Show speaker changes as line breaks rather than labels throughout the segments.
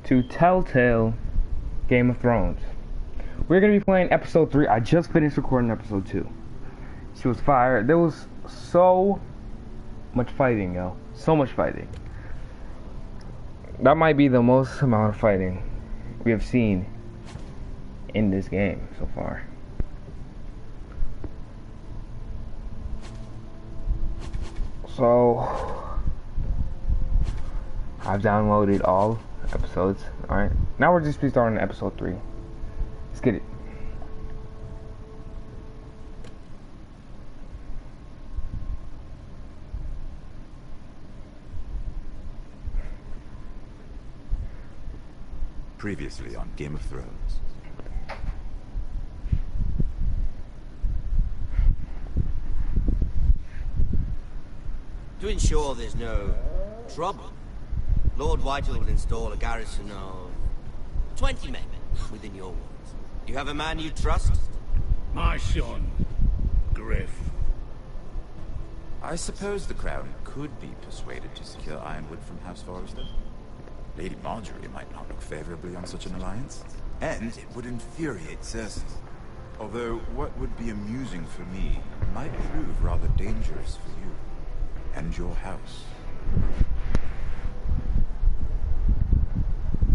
to Telltale Game of Thrones. We're going to be playing episode 3. I just finished recording episode 2. She was fired. There was so much fighting, yo. So much fighting. That might be the most amount of fighting we have seen in this game so far. So, I've downloaded all episodes. Alright, now we're just starting episode 3. Let's get it.
Previously on Game of Thrones.
To ensure there's no trouble, Lord Whitehall will install a garrison of 20 men within your walls. You have a man you trust?
My son, Griff.
I suppose the Crown could be persuaded to secure Ironwood from House Forrester. Lady Marjorie might not look favorably on such an alliance, and it would infuriate Cersei. Although, what would be amusing for me might prove rather dangerous for you and your house.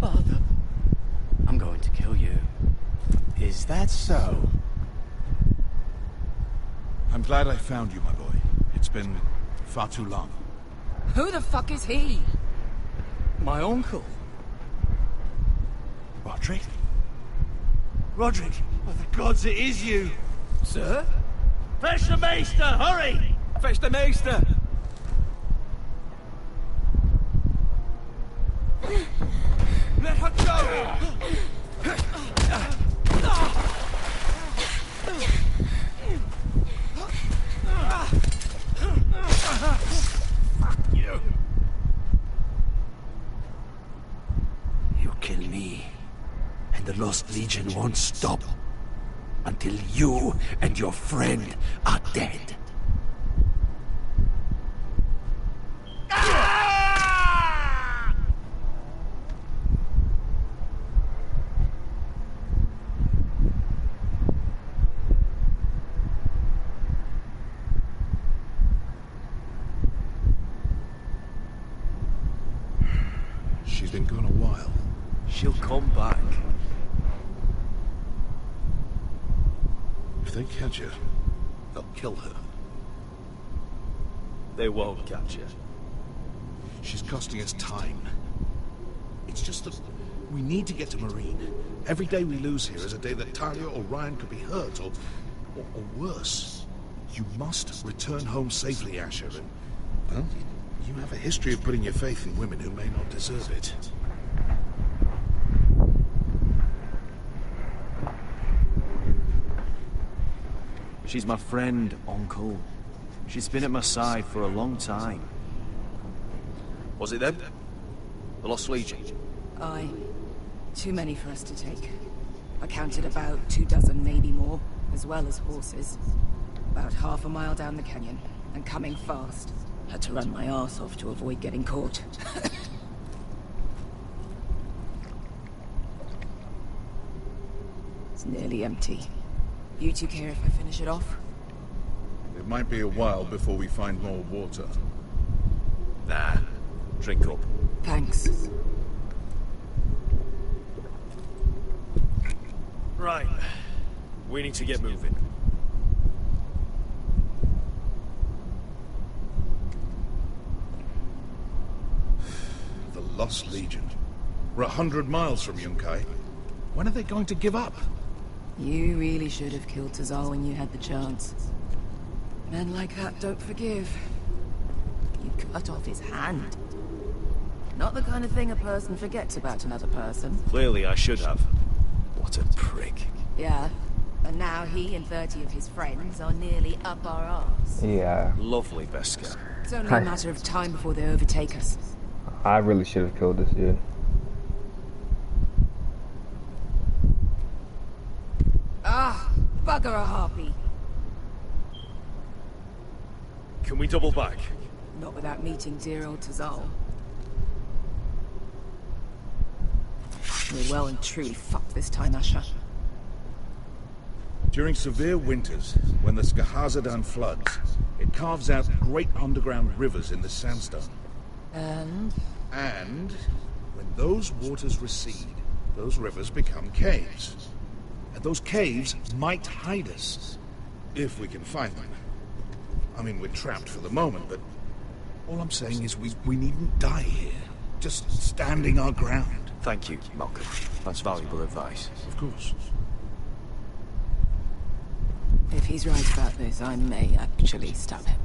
Father, I'm going to kill you. Is that so?
I'm glad I found you, my boy. It's been far too long.
Who the fuck is he?
My uncle.
Roderick?
Roderick, by the gods, it is you! Sir?
Fetch the Maester, hurry!
Fetch the Maester! Let her go! You kill me, and the Lost Legion won't stop until you and your friend are dead.
She's been gone a while.
She'll come back.
If they catch her,
They'll kill her. They won't catch her.
she's costing us time. It's just that we need to get to Marine. Every day we lose here is a day that Talia or Ryan could be hurt, or worse. You must return home safely, Asher, and, well, you have a history of putting your faith in women who may not deserve it.
She's my friend, Uncle. She's been at my side for a long time. Was it them? The Lost Legion?
Aye. Too many for us to take. I counted about 24, maybe more, as well as horses. About half a mile down the canyon, and coming fast. Had to run my arse off to avoid getting caught. It's nearly empty. You two care if I finish it off?
It might be a while before we find more water.
Nah. Drink up.
Thanks.
Right. We need to get moving.
The Lost Legion. We're 100 miles from Yunkai. When are they going to give up?
You really should have killed Tazal when you had the chance. Men like that don't forgive. You cut off his hand. Not the kind of thing a person forgets about another person.
Clearly I should have. What a prick.
Yeah. And now he and 30 of his friends are nearly up our arse.
Yeah,
Lovely, Beskar.
It's only a matter of time before they overtake us.
I really should have killed this dude.
Ah, bugger a harpy.
Can we double back?
Not without meeting dear old Tazal. We're well and truly fucked this time, Asher.
During severe winters, when the Skahazadan floods, it carves out great underground rivers in the sandstone.
And?
And when those waters recede, those rivers become caves. And those caves might hide us, if we can find them. I mean, we're trapped for the moment, but all I'm saying is we needn't die here. Just standing our ground.
Thank you, Malcolm. That's valuable advice.
Of course.
If he's right about this, I may actually stab him.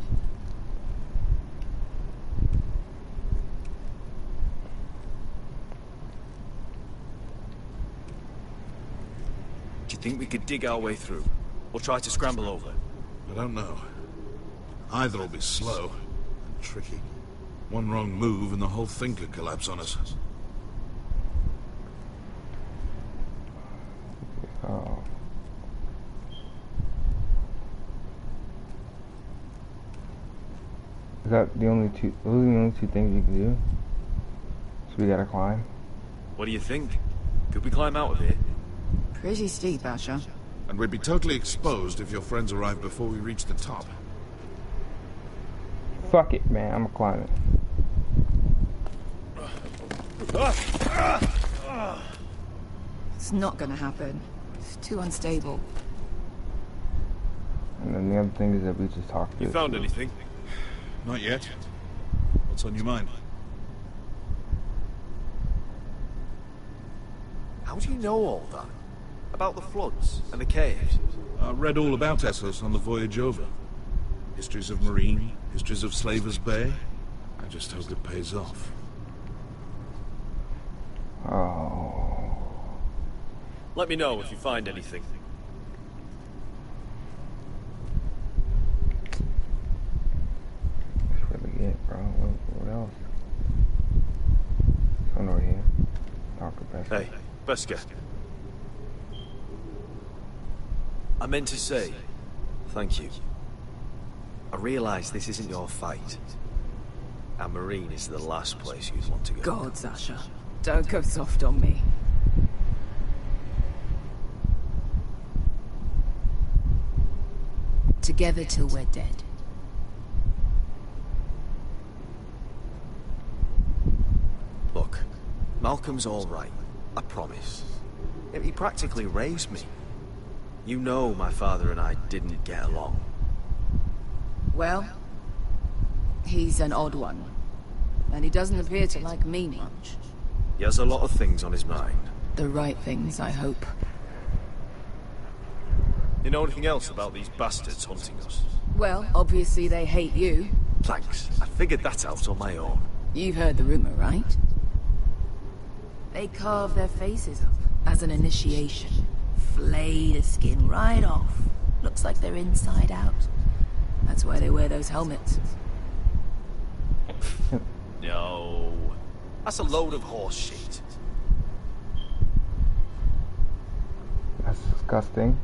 Do you think we could dig our way through? Or try to scramble over?
I don't know. Either will be slow and tricky. One wrong move and the whole thing could collapse on us.
Oh. Is that the only two? Those are the only two things you can do. So we gotta climb.
What do you think? Could we climb out of here?
Pretty steep, Asher.
And we'd be totally exposed if your friends arrived before we reached the top.
Fuck it, man. I'm gonna climb it.
It's not gonna happen. It's too unstable.
And then the other thing is that we just talked to.
You found anything?
Not yet. What's on your mind?
How do you know all that? About the floods and the caves?
I read all about Essos on the voyage over. Histories of Marine, histories of Slaver's Bay. I just hope it pays off.
Oh.
Let me know if you find anything.
That's really it, bro. What else? Someone over here. Dr. Besker.
Hey, Besker. I meant to say, thank you. I realize this isn't your fight. And Marine is the last place you'd want to go.
God, Asher. Don't go soft on me. Together till we're dead.
Look, Malcolm's all right. I promise. He practically raised me. You know my father and I didn't get along.
Well, he's an odd one. And he doesn't appear to like me much.
He has a lot of things on his mind.
The right things, I hope.
You know anything else about these bastards hunting us?
Well, obviously they hate you.
Thanks. I figured that out on my own.
You've heard the rumor, right? They carve their faces up as an initiation. Flay the skin right off. Looks like they're inside out. That's why they wear those helmets.
No. That's a load of horse shit.
That's disgusting.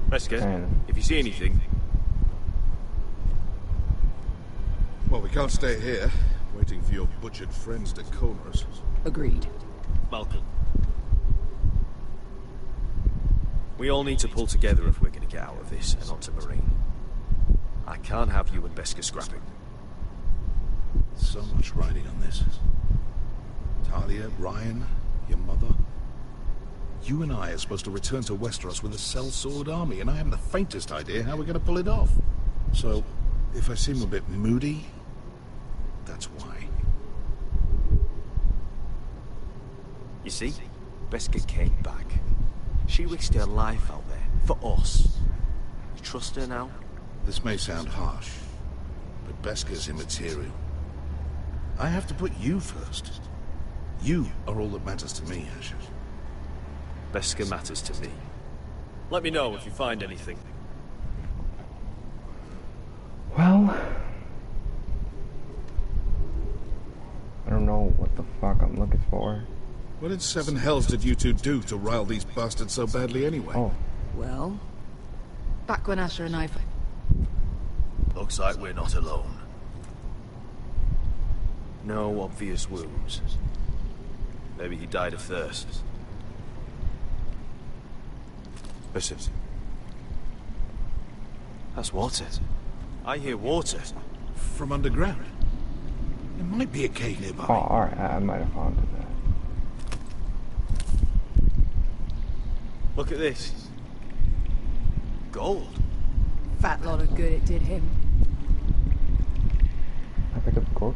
Besker,
And-
if you see anything...
Well, we can't stay here, waiting for your butchered friends to corner us.
Agreed.
Malcolm. We all need to pull together if we're going to get out of this and onto Marine. I can't have you and Besker scrapping.
So much riding on this. Talia, Ryan, your mother. You and I are supposed to return to Westeros with a sellsword army, and I haven't the faintest idea how we're going to pull it off. So, if I seem a bit moody, that's why.
You see, Besker came back. She risked her life out there, for us. You trust her now?
This may sound harsh, but Besker's immaterial. I have to put you first. You are all that matters to me, Asher.
Besker matters to me. Let me know if you find anything.
Well, I don't know what the fuck I'm looking for.
What in seven hells did you two do to rile these bastards so badly anyway?
Oh,
Well, back when Asher and I...
Looks like we're not alone. No obvious wounds. Maybe he died of thirst. Listen. That's water. I hear water.
From underground. There might be a cave nearby.
Oh, alright, I might have found it.
Look at this. Gold.
Fat lot of good it did him.
I pick up the gold.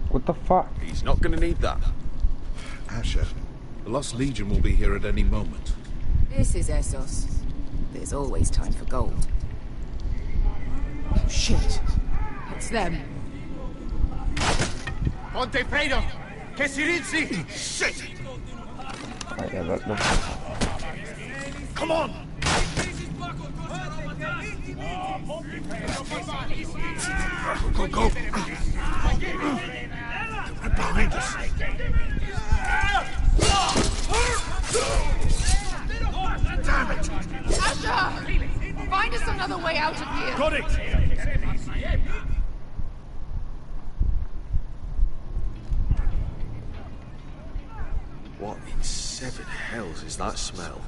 What the fuck?
He's not gonna need that.
Asher, the Lost Legion will be here at any moment.
This is Essos. There's always time for gold. Oh, shit. It's them.
Ponte Fredo! Che si rizzi!
Shit!
Right, yeah, that's
Come on! Go, go! Right behind us. Damn it!
Asher! Find us another way out of here!
Got it! What in seven hells is that smell?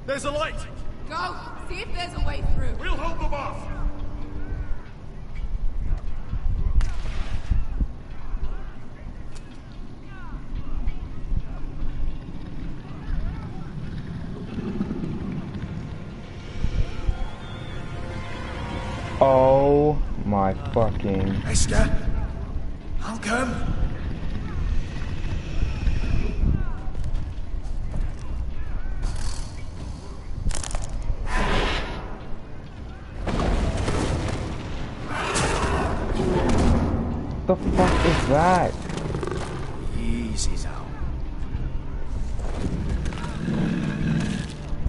There's a light!
Go! See if there's a way through.
We'll hold them off!
Oh my fucking.
Esther? Malcolm?
What the fuck is that?
Easy now.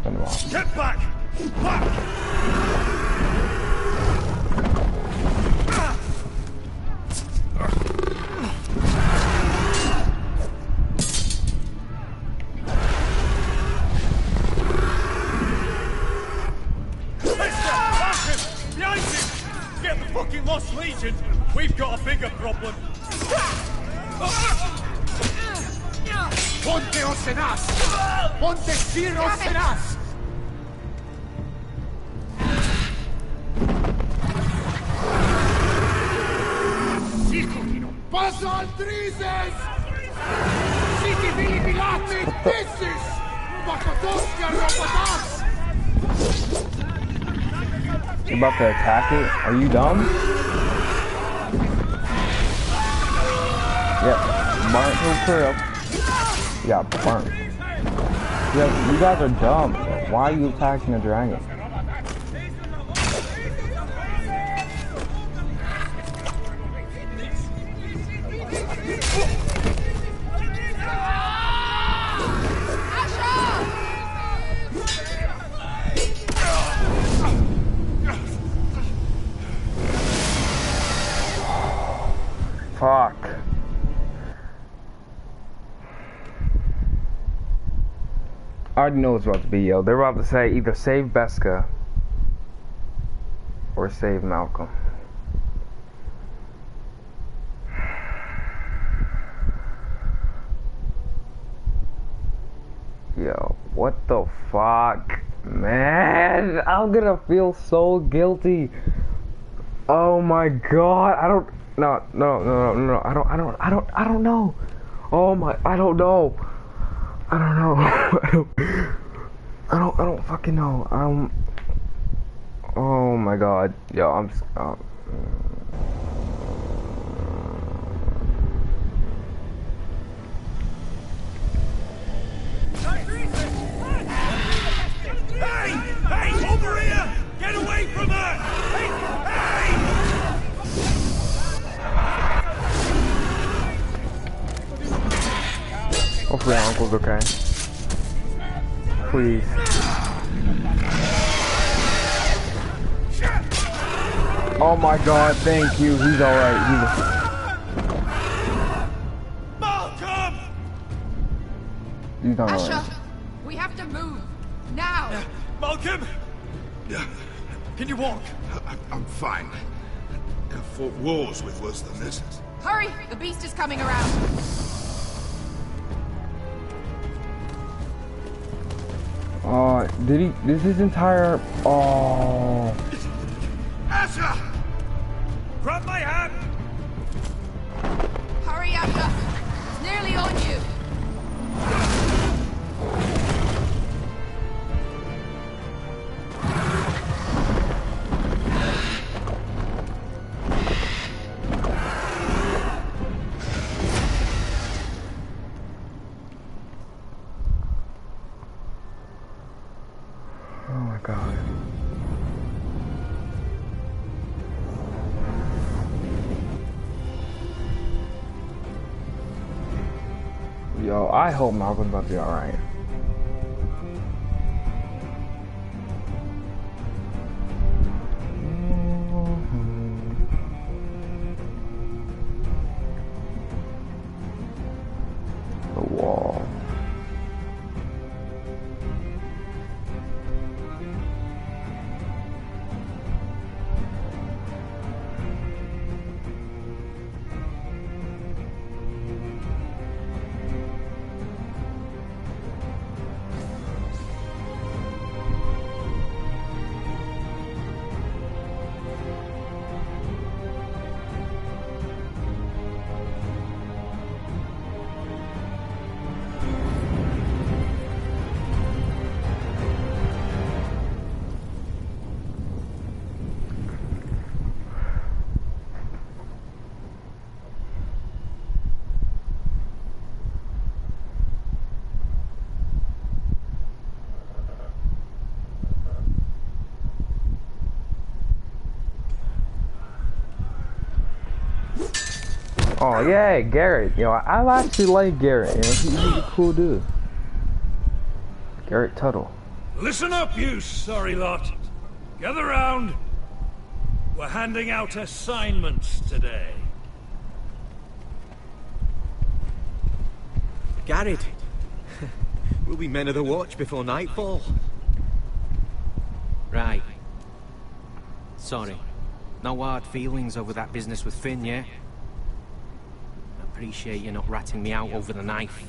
Turn them off.
Get back! Back! Lost Legion, we've got a bigger problem.
Ponte Osenas! Ponte Sir Osenas! Paso al Trises! Siti Vili Pilati! This is Bakotoska Robotas!
You're about to attack it? Are you dumb? Yep. Burnt to crib. Yeah, burnt. Yeah, you guys are dumb. Why are you attacking the dragon? Fuck. I already know what's about to be, yo. They're about to say either save Beskha or save Malcolm. Yo, what the fuck? Man, I'm gonna feel so guilty. Oh my god, I don't no, I don't know. Oh my, I don't know. I don't know. I don't fucking know. Oh my god. Yo, I'm
Hey, over here! Get away from her! Hey!
hopefully our uncle's okay. Please. Oh my god, thank you. He's alright.
Malcolm!
He's not
Asher,
alright.
we have to move. Now!
Malcolm!
Yeah,
Can you walk?
I'm fine. I've fought wars with worse than this.
Hurry! The beast is coming around.
Did he? This is his entire. Oh.
Asher! Grab my hand!
Hurry, Asher! It's nearly on you!
Oh my god. Yo, I hope Malcolm's about to be alright. The wall. Oh yeah, Garrett. You know, I actually like Garrett. You know, he's a cool dude. Garrett Tuttle.
Listen up, you sorry lot. Gather round. We're handing out assignments today.
Garrett. We'll be men of the watch before nightfall. Right. Sorry. No hard feelings over that business with Finn, yeah? Appreciate you not ratting me out over the knife.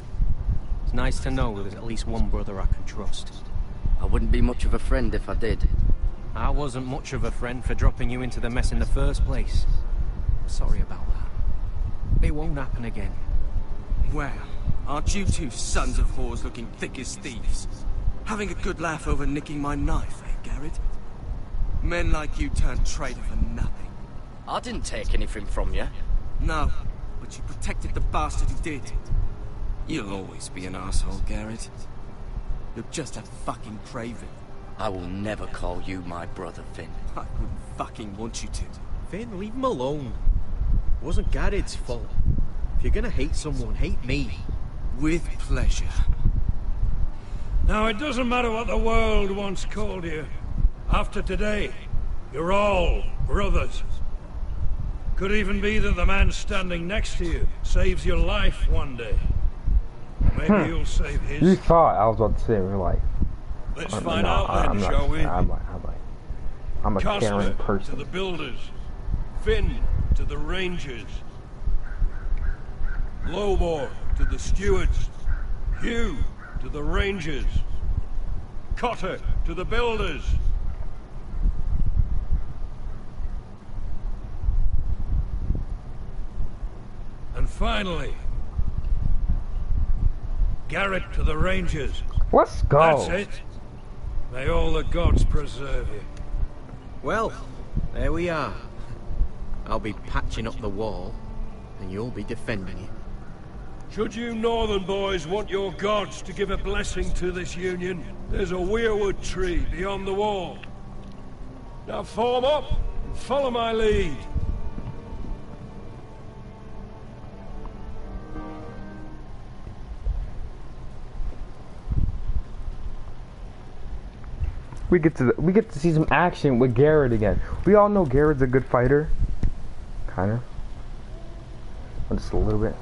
It's nice to know there's at least one brother I can trust.
I wouldn't be much of a friend if I did.
I wasn't much of a friend for dropping you into the mess in the first place. Sorry about that. It won't happen again.
Well, aren't you two sons of whores looking thick as thieves? Having a good laugh over nicking my knife, eh, Garrett? Men like you turn traitor for nothing.
I didn't take anything from you.
No, but you protected the bastard who did. You'll always be an asshole, Garrett. You're just a fucking craven.
I will never call you my brother, Finn.
I wouldn't fucking want you to.
Finn, leave him alone. It wasn't Garrett's fault. If you're gonna hate someone, hate me.
With pleasure.
Now, it doesn't matter what the world once called you. After today, you're all brothers. Could even be that the man standing next to you saves your life one day. Maybe you'll save his.
You thought I was about to say real life.
Let's find out then, shall we?
I'm a caring
Costa
person.
to the builders. Finn to the rangers. Lowmore to the stewards. Hugh to the rangers. Cotter to the builders. And finally, Garrett to the rangers.
Let's go.
That's it. May all the gods preserve you.
Well, there we are. I'll be patching up the wall, and you'll be defending it.
Should you northern boys want your gods to give a blessing to this union, there's a weirwood tree beyond the wall. Now form up and follow my lead.
We get to see some action with Garrett again. We all know Garrett's a good fighter, kind of, just a little bit.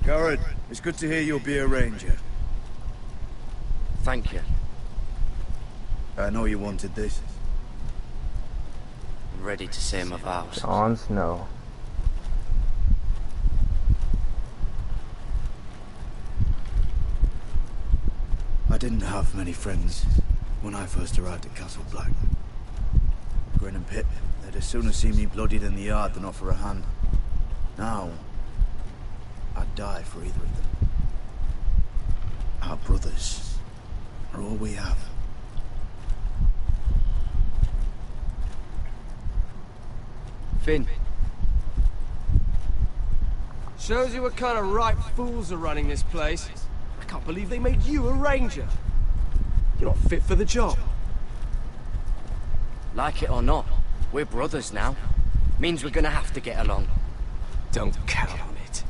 Garrett, it's good to hear you'll be a ranger.
Thank you.
I know you wanted this.
I'm ready to say my vows.
Jon Snow.
I didn't have many friends when I first arrived at Castle Black. Grin and Pip, they'd as soon see me bloodied in the yard than offer a hand. Now, I'd die for either of them. Our brothers are all we have.
Finn.
Shows you what kind of ripe fools are running this place. I can't believe they made you a ranger. You're not fit for the job.
Like it or not, we're brothers now. Means we're gonna have to get along.
Don't count on it.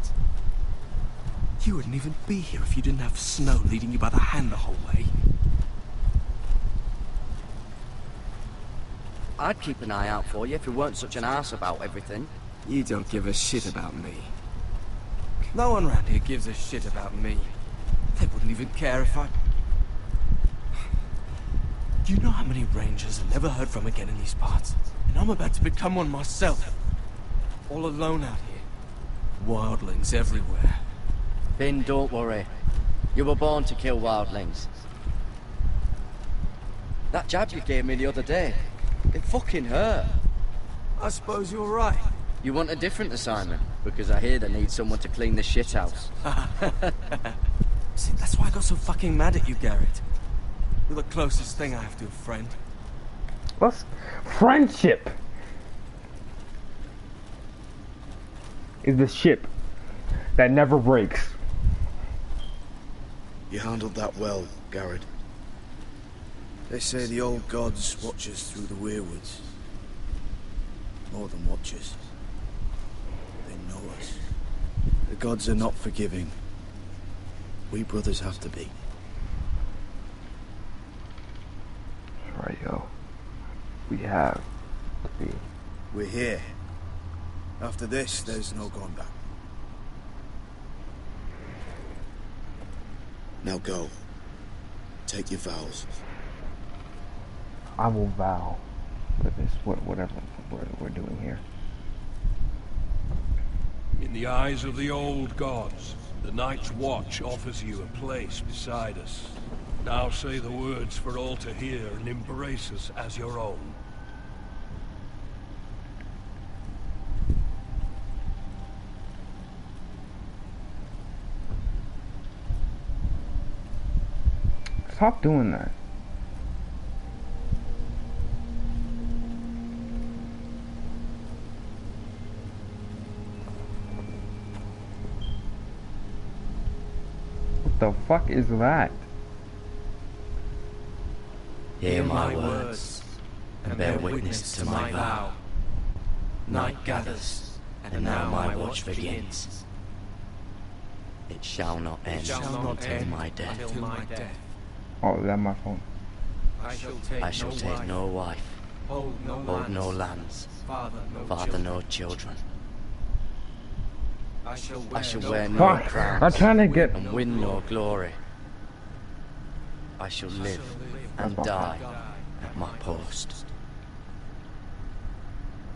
You wouldn't even be here if you didn't have Snow leading you by the hand the whole way.
I'd keep an eye out for you if you weren't such an arse about everything.
You don't give a shit about me. No one around here gives a shit about me. They wouldn't even care if I... Do you know how many rangers are never heard from again in these parts? And I'm about to become one myself. All alone out here. Wildlings everywhere.
Finn, don't worry. You were born to kill wildlings. That jab you gave me the other day, it fucking hurt.
I suppose you're right.
You want a different assignment? Because I hear they need someone to clean the shithouse.
See, that's why I got so fucking mad at you, Garrett. You're the closest thing I have to a friend.
What's friendship? Is the ship that never breaks.
You handled that well, Garrett. They say the old gods watch us through the weirwoods. More than watch us. They know us. The gods are not forgiving. We brothers have to be.
Right, yo. We have to be.
We're here. After this, there's no going back. Now go. Take your vows.
I will vow for this, whatever we're doing here.
In the eyes of the old gods, the Night's Watch offers you a place beside us. Now say the words for all to hear and embrace us as your own.
Stop doing that. What the fuck is that?
Hear my words, and bear witness to my vow. Night gathers, and now my watch begins. It shall not end until my death.
Oh, is that my phone?
I shall take no wife, hold no lands, father no children. I shall wear no
Fuck!
crowns
I'm trying to get.
and win no glory. I shall live and die at my post.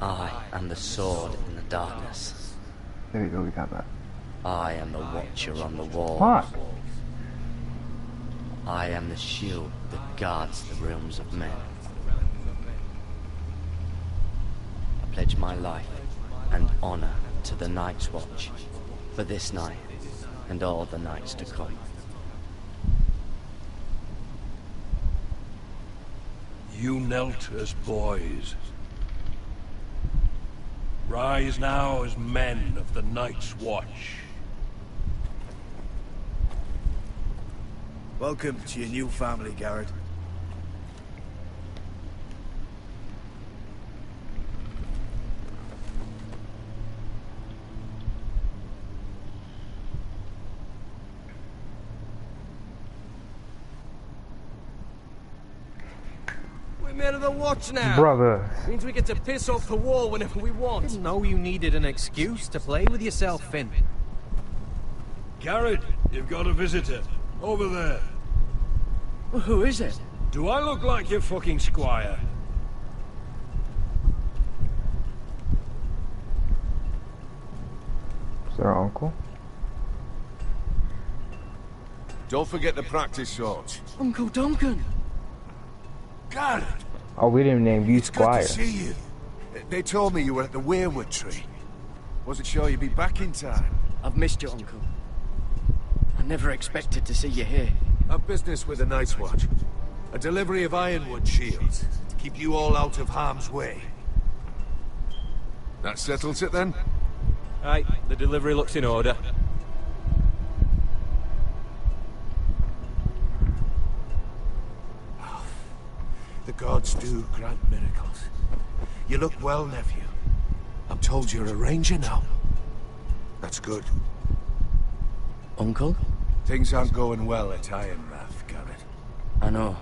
I am the sword in the darkness.
There we go. We got that.
I am the watcher on the wall.
Fuck!
I am the shield that guards the realms of men. I pledge my life and honor to the Night's Watch for this night and all the nights to come.
You knelt as boys. Rise now as men of the Night's Watch.
Welcome to your new family, Garrett.
We're men of the watch now.
Brother.
Means we get to piss off the wall whenever we want.
Didn't know you needed an excuse to play with yourself, Finn.
Garrett, you've got a visitor. Over there.
Well, who is it?
Do I look like your fucking squire?
Is that our uncle?
Don't forget to practice swords.
Uncle Duncan!
Garrett!
Oh, we didn't name you
It's good
Squire.
to see you. They told me you were at the Weirwood tree. Wasn't sure you'd be back in time.
I've missed you, Uncle. I never expected to see you here.
Our business with the Night's Watch. A delivery of ironwood shields to keep you all out of harm's way. That settles it then?
Aye, the delivery looks in order.
The gods do grant miracles. You look well, nephew. I'm told you're a ranger now. That's good.
Uncle?
Things aren't going well at Ironrath, Garrett.
I know.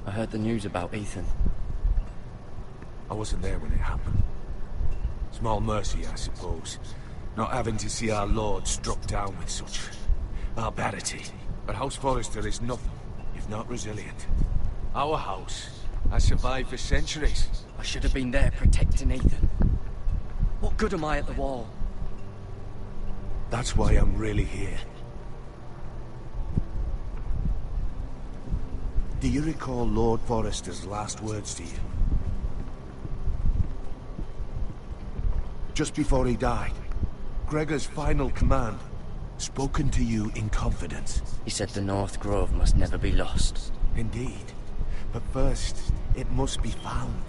I heard the news about Ethan.
I wasn't there when it happened. Small mercy, I suppose. Not having to see our lord struck down with such barbarity. But House Forrester is nothing if not resilient. Our house has survived for centuries.
I should have been there protecting Ethan. What good am I at the wall?
That's why I'm really here. Do you recall Lord Forrester's last words to you? Just before he died, Gregor's final command, spoken to you in confidence.
He said the North Grove must never be lost.
Indeed. But first, it must be found.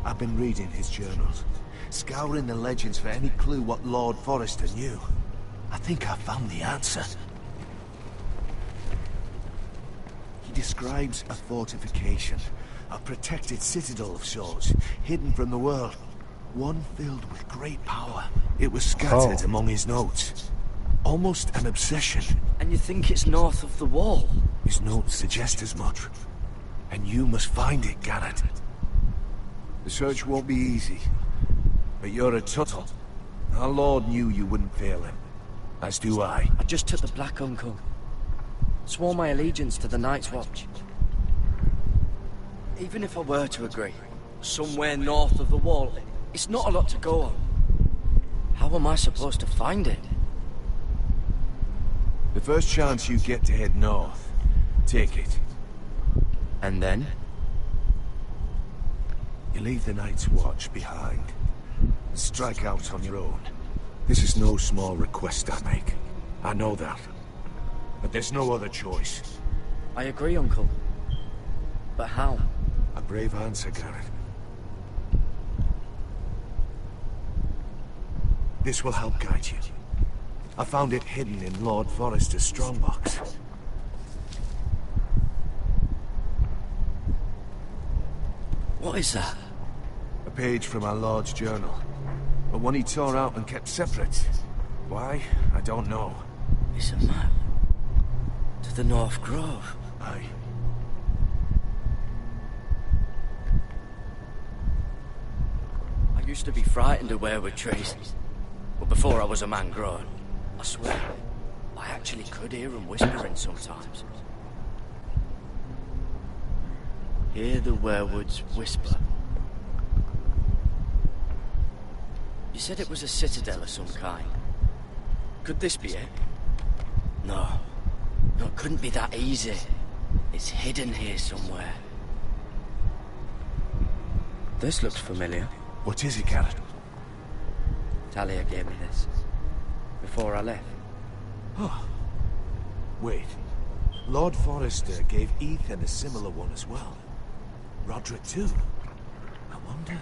I've been reading his journals, scouring the legends for any clue what Lord Forrester knew. I think I found the answer. He describes a fortification, a protected citadel of sorts, hidden from the world. One filled with great power. It was scattered among his notes. Almost an obsession.
And you think it's north of the wall?
His notes suggest as much. And you must find it, Garrett. The search won't be easy. But you're a Tuttle. Our Lord knew you wouldn't fail him. As do I.
I just took the Black, Uncle. Swore my allegiance to the Night's Watch. Even if I were to agree, somewhere north of the wall, it's not a lot to go on.
How am I supposed to find it?
The first chance you get to head north, take it.
And then?
You leave the Night's Watch behind. Strike out on your own. This is no small request I make. I know that. But there's no other choice.
I agree, Uncle. But how?
A brave answer, Garrett. This will help guide you. I found it hidden in Lord Forrester's strongbox.
What is that?
A page from our Lord's journal. But one he tore out and kept separate. Why? I don't know.
It's a map. To the North Grove.
Aye.
I used to be frightened of weirwood trees. But before I was a man grown, I swear, I actually could hear them whispering sometimes.
Hear the weirwoods whisper.
You said it was a citadel of some kind. Could this be it?
No. No, it couldn't be that easy. It's hidden here somewhere. This looks familiar.
What is it, Garrett?
Talia gave me this. Before I left.
Oh. Wait. Lord Forrester gave Ethan a similar one as well. Roderick too. I wonder...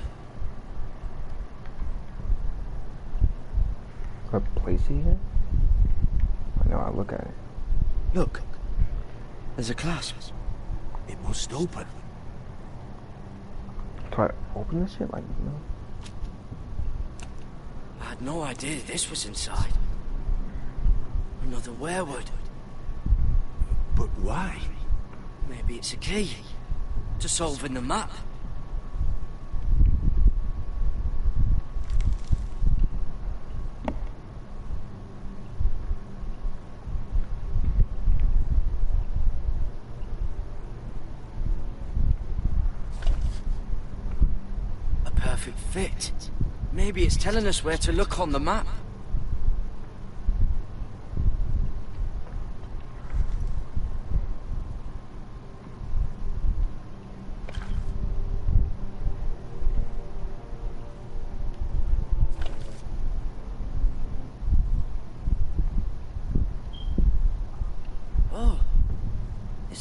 What place is here? I know, I look at it.
Look. There's a clasp.
It must open.
Do I open this shit? Like, no.
I had no idea this was inside. Another weirwood.
But why?
Maybe it's a key to solving the map. A perfect fit. Maybe it's telling us where to look on the map.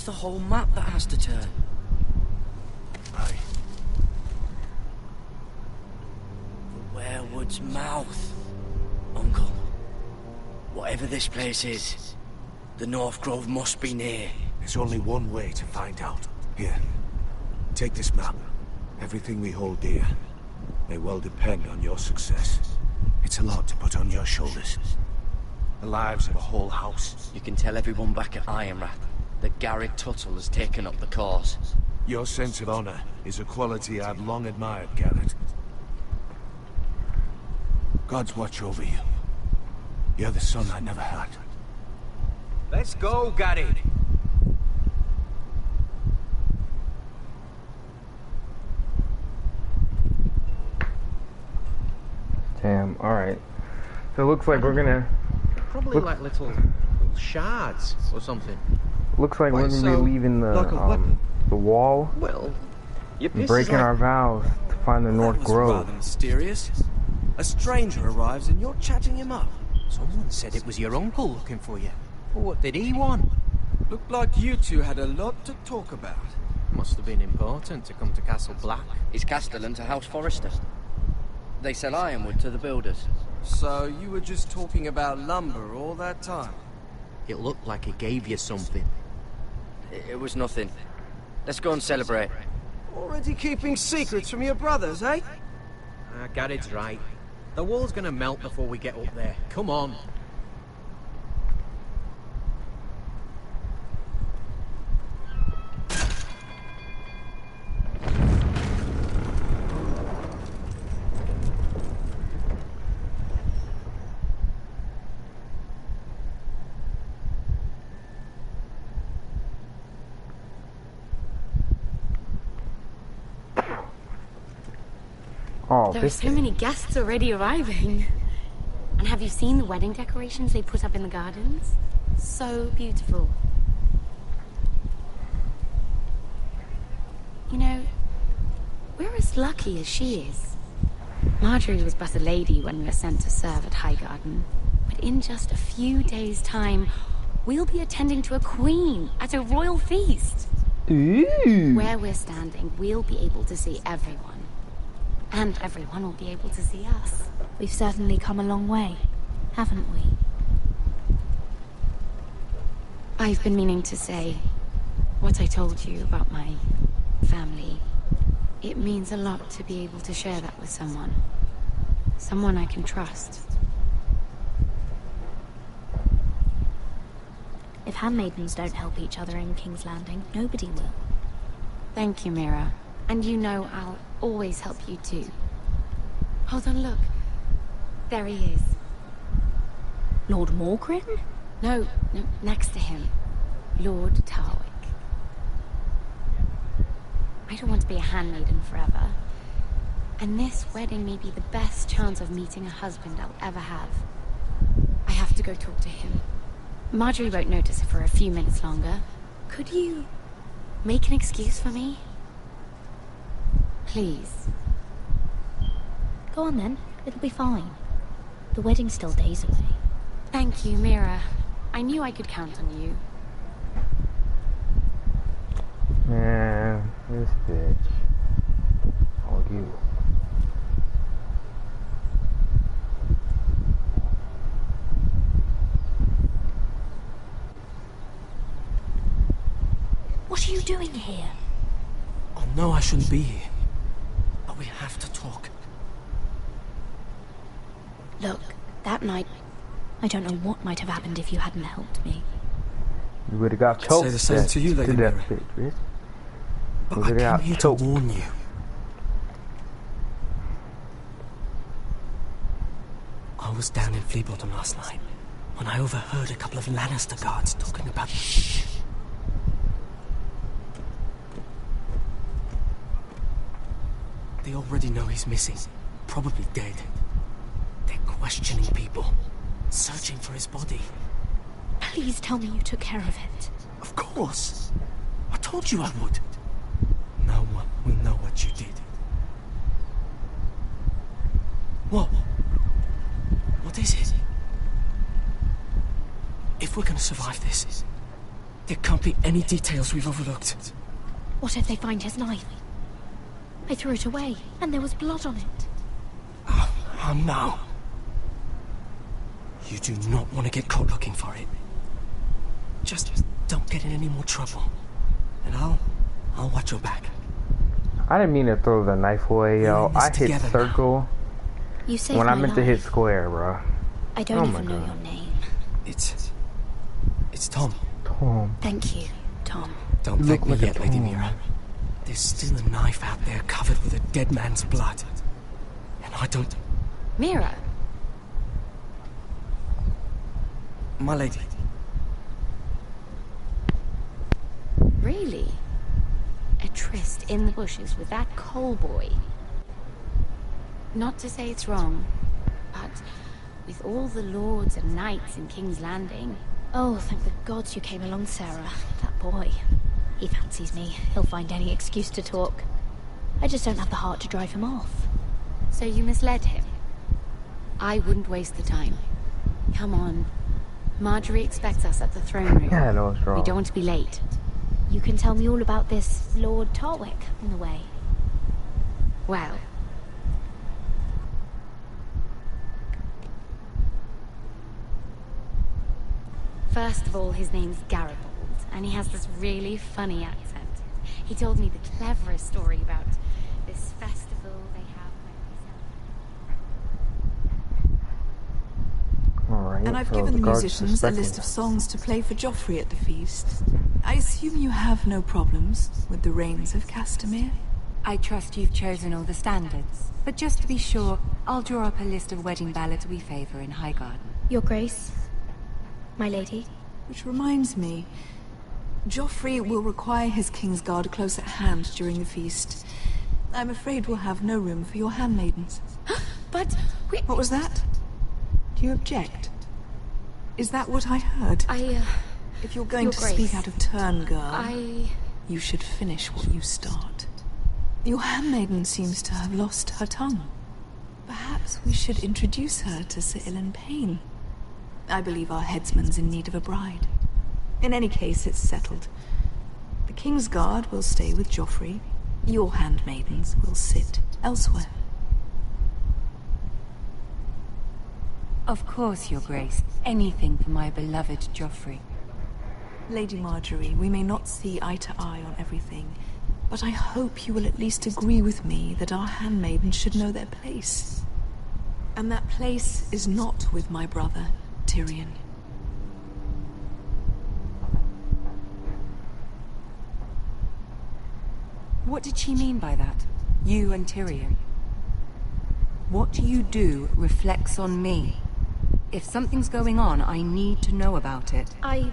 the whole map that has to turn.
Aye.
The Werewood's mouth. Uncle, whatever this place is, the North Grove must be near.
There's only one way to find out. Here, take this map. Everything we hold dear may well depend on your success. It's a lot to put on your shoulders. The lives of a whole house.
You can tell everyone back at Ironrath that Garrett Tuttle has taken up the cause.
Your sense of honor is a quality I've long admired, Garrett. God's watch over you. You're the son I never had.
Let's go, Garrett.
Damn, alright. So it looks like we're gonna...
Probably like little shards or something.
Looks like we're gonna be leaving the wall.
Well,
and breaking our vows to find the North Grove.
Rather mysterious. A stranger arrives and you're chatting him up.
Someone said it was your uncle looking for you. Well, what did he want?
Looked like you two had a lot to talk about.
Must have been important to come to Castle Black.
It's Castellan to House Forrester. They sell ironwood to the builders.
So you were just talking about lumber all that time?
It looked like he gave you something.
It was nothing. Let's go and celebrate.
Already keeping secrets from your brothers, eh?
Garrett's right. The wall's gonna melt before we get up there. Come on.
Oh,
there are so many guests already arriving. And have you seen the wedding decorations they put up in the gardens? So beautiful. You know, we're as lucky as she is. Marjorie was but a lady when we were sent to serve at Highgarden. But in just a few days' time, we'll be attending to a queen at a royal feast.
Ooh.
Where we're standing, we'll be able to see everyone. And everyone will be able to see us.
We've certainly come a long way, haven't we?
I've been meaning to say what I told you about my family. It means a lot to be able to share that with someone. Someone I can trust.
If handmaidens don't help each other in King's Landing, nobody will.
Thank you, Mira. And you know I'll always help you too. Hold on, look. There he is.
Lord Morgrim?
No, next to him. Lord Tarwick. I don't want to be a handmaiden forever. And this wedding may be the best chance of meeting a husband I'll ever have. I have to go talk to him. Marjorie won't notice it for a few minutes longer. Could you make an excuse for me? Please.
Go on then. It'll be fine. The wedding's still days away.
Thank you, Mira. I knew I could count on you.
Yeah, this bitch. All you.
What are you doing here?
Oh no, I shouldn't be here. But we have to talk.
Look, that night, I don't know what might have happened if you hadn't helped me.
You would have got choked.
Say the same to you, Lady Mira. But I came here to warn you. I was down in Fleabottom last night when I overheard a couple of Lannister guards talking about... Shh. They already know he's missing. Probably dead. They're questioning people. Searching for his body.
Please tell me you took care of it.
Of course. I told you I would. No one will know what you did. What? What is it? If we're gonna survive this, There can't be any details we've overlooked.
What if they find his knife? I threw it away, and there was blood on it.
Oh no. You do not want to get caught looking for it. Just don't get in any more trouble. And I'll watch your back.
I didn't mean to throw the knife away, yo. I hit circle when I meant to hit square, bro.
I don't even know your name.
It's Tom.
Tom.
Thank you, Tom.
Don't thank me yet, Lady Mira. There's still a knife out there covered with a dead man's blood. And I don't...
Mira?
My lady.
Really? A tryst in the bushes with that Cole boy? Not to say it's wrong, but with all the lords and knights in King's Landing...
Oh, thank the gods you came along, Sarah. That boy. He fancies me. He'll find any excuse to talk. I just don't have the heart to drive him off.
So you misled him? I wouldn't waste the time. Come on. Marjorie expects us at the throne room.
Yeah, I know it's wrong.
We don't want to be late.
You can tell me all about this Lord Tarwick on the way.
Well... First of all, his name's Garibaldi, and he has this really funny accent. He told me the cleverest story about this festival they have.
Alright,
and I've given the musicians a list of songs to play for Joffrey at the feast. I assume you have no problems with the Rains of Castamere?
I trust you've chosen all the standards. But just to be sure, I'll draw up a list of wedding ballads we favor in Highgarden.
Your Grace, my lady.
Which reminds me, Joffrey will require his Kingsguard close at hand during the feast. I'm afraid we'll have no room for your handmaidens.
But
what was that? Do you object? Is that what I heard? If you're going to speak out of turn, girl, you should finish what you start. Your handmaiden seems to have lost her tongue. Perhaps we should introduce her to Sir Ilan Payne. I believe our headsman's in need of a bride. In any case, it's settled. The Kingsguard will stay with Joffrey. Your handmaidens will sit elsewhere.
Of course, Your Grace. Anything for my beloved Joffrey.
Lady Marjorie, we may not see eye to eye on everything, but I hope you will at least agree with me that our handmaidens should know their place. And that place is not with my brother, Tyrion.
What did she mean by that? You and Tyrion? What you do reflects on me. If something's going on, I need to know about it.
I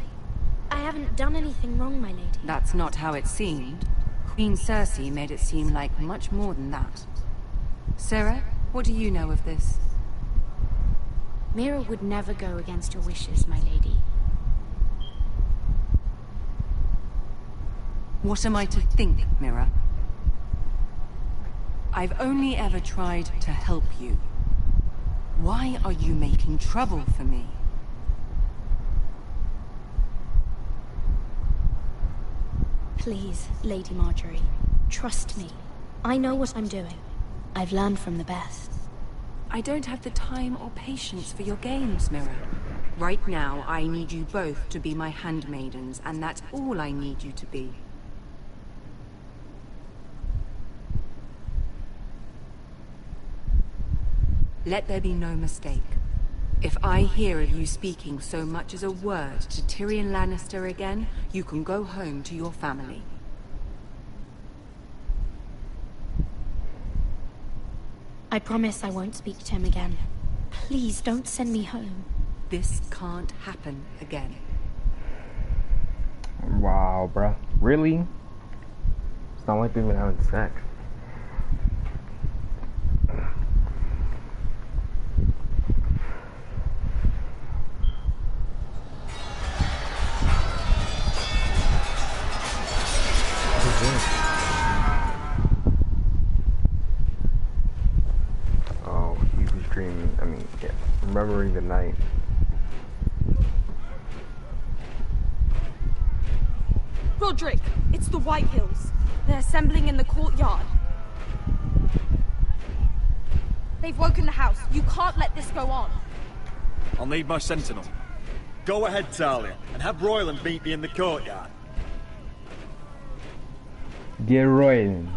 haven't done anything wrong, my lady.
That's not how it seemed. Queen Cersei made it seem like much more than that. Sarah, what do you know of this?
Mira would never go against your wishes, my lady.
What am I to think, Mira? I've only ever tried to help you. Why are you making trouble for me?
Please, Lady Marjorie, trust me. I know what I'm doing. I've learned from the best.
I don't have the time or patience for your games, Mira. Right now, I need you both to be my handmaidens, and that's all I need you to be. Let there be no mistake. If I hear of you speaking so much as a word to Tyrion Lannister again, you can go home to your family.
I promise I won't speak to him again. Please don't send me home.
This can't happen again.
Wow, bruh. Really? It's not like they've been having sex. Oh, he was dreaming. I mean, yeah, remembering the night.
Roderick, it's the Whitehills. They're assembling in the courtyard. They've woken the house. You can't let this go on.
I'll need my sentinel. Go ahead, Talia, and have Royland meet me in the courtyard.
Get Royland.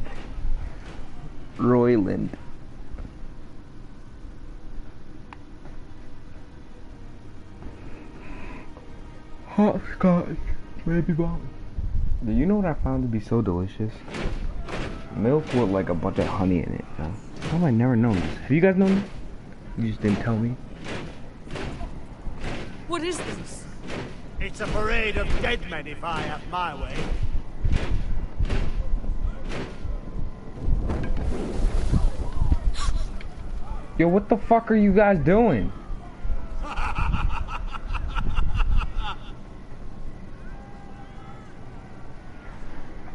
Royland. Hot scotch, baby bomb. Do you know what I found to be so delicious? Milk with like a bunch of honey in it. How have I never known this? Have you guys known this? You just didn't tell me.
What is this?
It's a parade of dead men if I have my way.
Yo, what the fuck are you guys doing?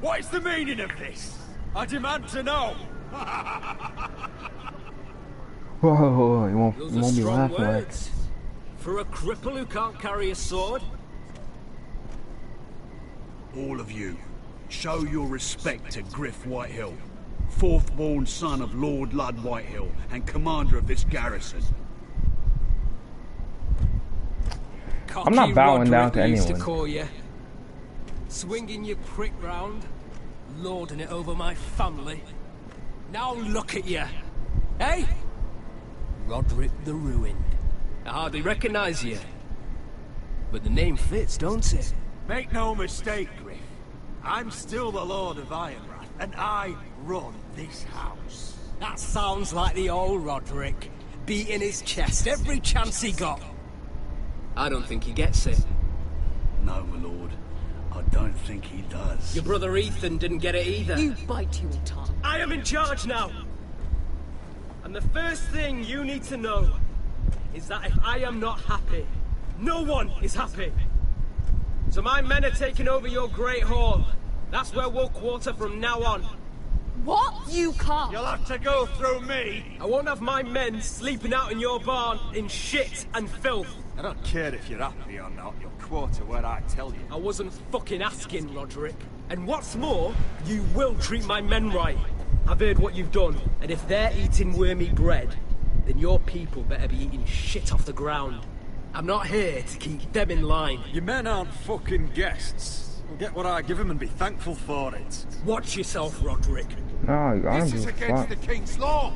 What is the meaning of this? I demand to know.
Whoa, you won't
Those
be
are strong
laughing like.
words. For a cripple who can't carry a sword?
All of you, show your respect to Griff Whitehill, fourth-born son of Lord Ludd Whitehill and commander of this garrison.
I'm not bowing down to
Roderick used
anyone.
to call you. Swinging your prick round, lording it over my family. Now look at you. Hey? Roderick the Ruined. I hardly recognize you. But the name fits, don't it?
Make no mistake, Griff. I'm still the Lord of Ironrath, and I run this house.
That sounds like the old Roderick, beating his chest every chance he got. I don't think he gets it.
No, my lord. I don't think he does.
Your brother Ethan didn't get it either.
You bite your tongue.
I am in charge now. And the first thing you need to know is that if I am not happy, no one is happy. So my men are taking over your Great Hall. That's where we'll quarter from now on.
What? You can't.
You'll have to go through me.
I won't have my men sleeping out in your barn in shit and filth.
I don't care if you're happy or not. You'll quarter where I tell you.
I wasn't fucking asking, Roderick. And what's more, you will treat my men right. I've heard what you've done, and if they're eating wormy bread, then your people better be eating shit off the ground. I'm not here to keep them in line.
Your men aren't fucking guests. They'll get what I give them and be thankful for it.
Watch yourself, Roderick.
No, I don't
This
give
is
a
against
fuck.
the King's law.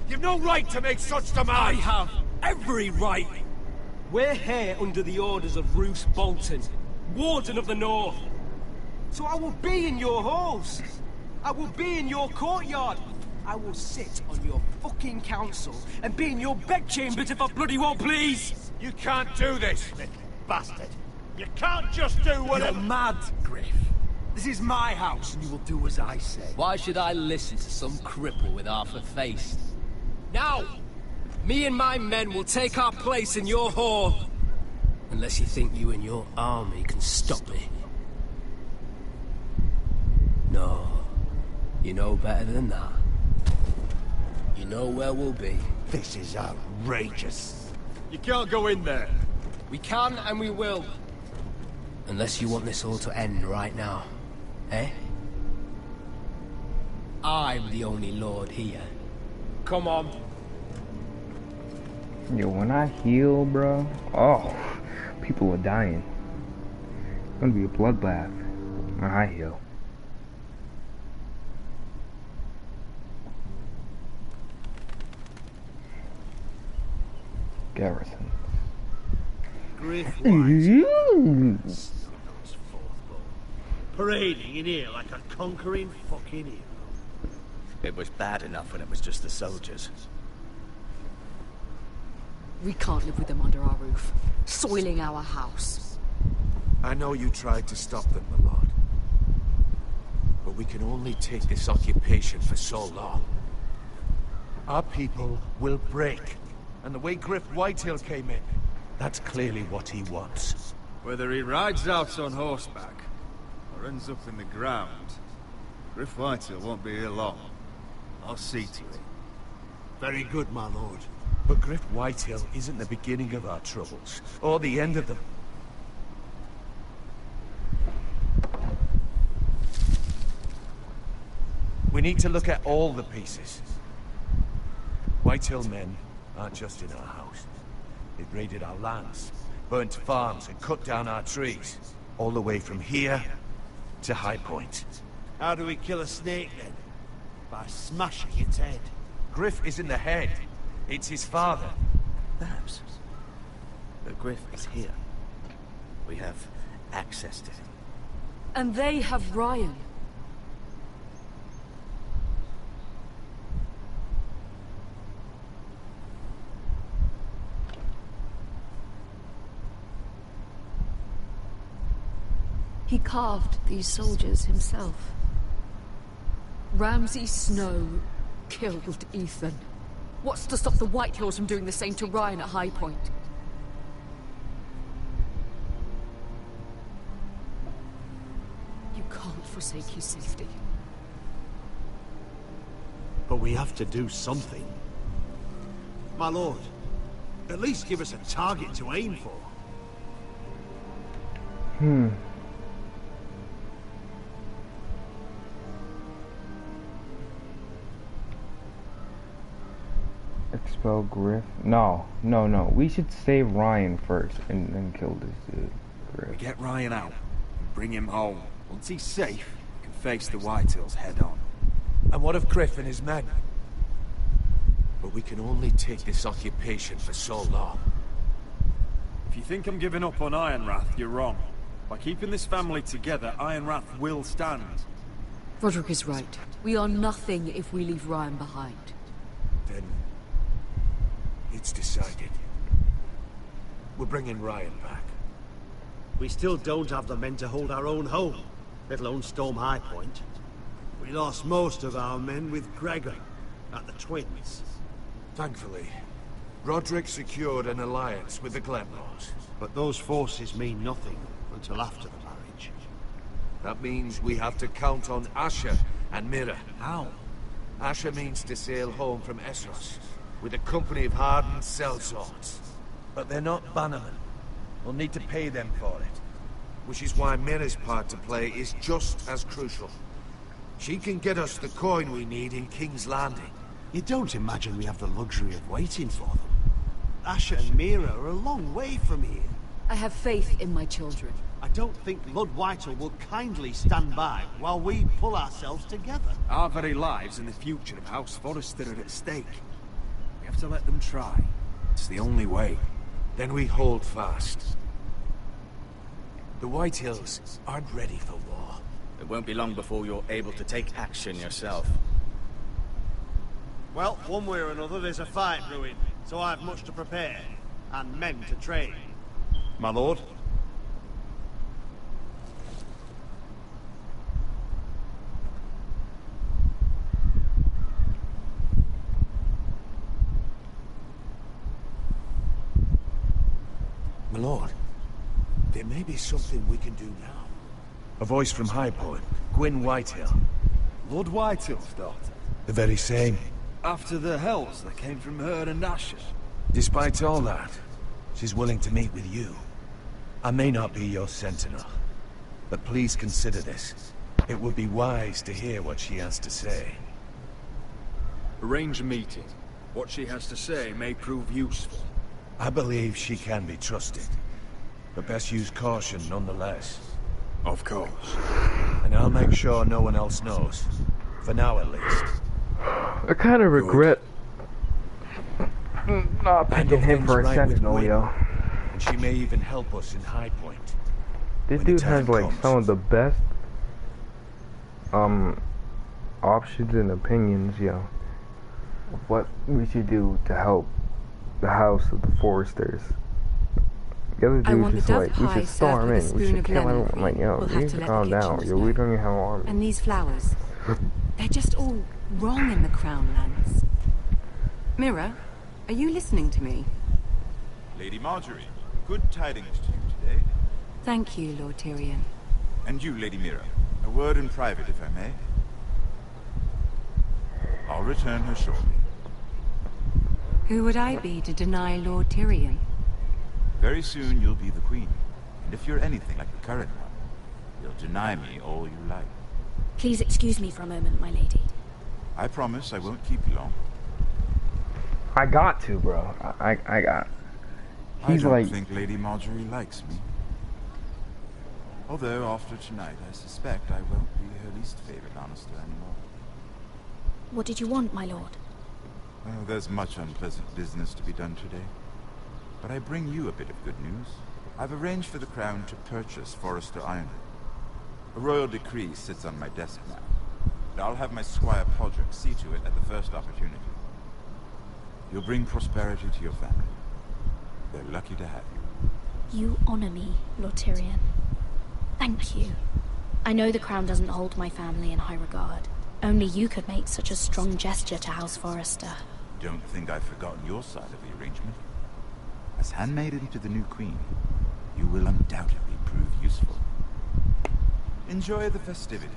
You've no right to make such demands.
I have every right. We're here under the orders of Roose Bolton, Warden of the North. So I will be in your halls. I will be in your courtyard. I will sit on your fucking council and be in your bedchambers if I bloody well please.
You can't do this, little bastard. You can't just do what
You're mad, Griff. This is my house, and you will do as I say.
Why should I listen to some cripple with half a face? Now, me and my men will take our place in your hall. Unless you think you and your army can stop me. No, you know better than that. You know where we'll be.
This is outrageous.
You can't go in there.
We can and we will. Unless you want this all to end right now. Eh? I'm the only lord here. Come on.
Yo, when I heal, bro, oh, people are dying. It's gonna be a bloodbath when I heal. Garrison.
Griff White. Parading in here like a conquering fucking hero.
It was bad enough when it was just the soldiers.
We can't live with them under our roof, soiling our house.
I know you tried to stop them, my lord. But we can only take this occupation for so long. Our people will break. And the way Griff Whitehill came in, that's clearly what he wants.
Whether he rides out on horseback or ends up in the ground, Griff Whitehill won't be here long. I'll see to it.
Very good, my lord.
But Griff Whitehill isn't the beginning of our troubles, or the end of them. need to look at all the pieces. Whitehill men aren't just in our house. They've raided our lands, burnt farms, and cut down our trees. All the way from here to High Point.
How do we kill a snake, then? By smashing its head.
Griff isn't the head. It's his father.
Perhaps. But Griff is here. We have access to him.
And they have Ryan.
He carved these soldiers himself.
Ramsay Snow killed Ethan. What's to stop the Whitehills from doing the same to Ryan at High Point? You can't forsake his safety.
But we have to do something. My lord, at least give us a target to aim for.
Expel Griff. No. We should save Ryan first and then kill this dude. Griff.
We get Ryan out and bring him home. Once he's safe, he can face the Whitehills head on.
And what of Griff and his men? But we can only take this occupation for so long.
If you think I'm giving up on Ironrath, you're wrong. By keeping this family together, Ironrath will stand.
Roderick is right. We are nothing if we leave Ryan behind.
Then it's decided. We're bringing Ryan back.
We still don't have the men to hold our own home, let alone storm High Point. We lost most of our men with Gregor at the Twins.
Thankfully, Roderick secured an alliance with the Glenmores.
But those forces mean nothing until after the marriage.
That means we have to count on Asher and Mira.
How?
Asher means to sail home from Essos with a company of hardened sellswords. But they're not bannermen. We'll need to pay them for it. Which is why Mira's part to play is just as crucial. She can get us the coin we need in King's Landing.
You don't imagine we have the luxury of waiting for them. Asher and Mira are a long way from here.
I have faith in my children.
I don't think Lord Whitehill will kindly stand by while we pull ourselves together.
Our very lives and the future of House Forrester are at stake. We have to let them try. It's the only way.
Then we hold fast. The Whitehills aren't ready for war.
It won't be long before you're able to take action yourself.
Well, one way or another, there's a fight brewing, so I've much to prepare, and men to train.
My lord?
My lord, there may be something we can do now. A voice from High Point, Gwyn Whitehill.
Lord Whitehill's daughter?
The very same.
After the hells that came from her and Asher?
Despite all that, she's willing to meet with you. I may not be your sentinel, but please consider this. It would be wise to hear what she has to say.
Arrange a meeting. What she has to say may prove useful.
I believe she can be trusted, but best use caution nonetheless.
Of course.
And I'll make sure no one else knows. For now, at least.
I kind of regret not picking him for a sentinel, yo.
And she may even help us in High Point.
This dude has like some of the best options and opinions, yo. Of what we should do to help the House of the Foresters. The other dude's just like, we should storm in, we should kill everyone. I'm like, yo, you need to calm down, yo, we don't even have an army.
And these flowers, they're just all wrong in the Crown lands. Mira, are you listening to me?
Lady Marjorie, good tidings to you today.
Thank you, Lord Tyrion.
And you, Lady Mira. A word in private, if I may. I'll return her shortly.
Who would I be to deny Lord Tyrion?
Very soon you'll be the queen. And if you're anything like the current one, you'll deny me all you like.
Please excuse me for a moment, my lady.
I promise I won't keep you long.
I got to, bro. I got.
I don't think Lady Marjorie likes me. Although, after tonight, I suspect I won't be her least favorite Lannister anymore.
What did you want, my lord?
Oh, there's much unpleasant business to be done today. But I bring you a bit of good news. I've arranged for the Crown to purchase Forrester Ironwood. A royal decree sits on my desk now. And I'll have my Squire Podrick see to it at the first opportunity. You'll bring prosperity to your family. They're lucky to have you.
You honor me, Lord Tyrion. Thank you. I know the Crown doesn't hold my family in high regard. Only you could make such a strong gesture to House Forrester.
Don't think I've forgotten your side of the arrangement. As handmaiden to the new queen, you will undoubtedly prove useful. Enjoy the festivities.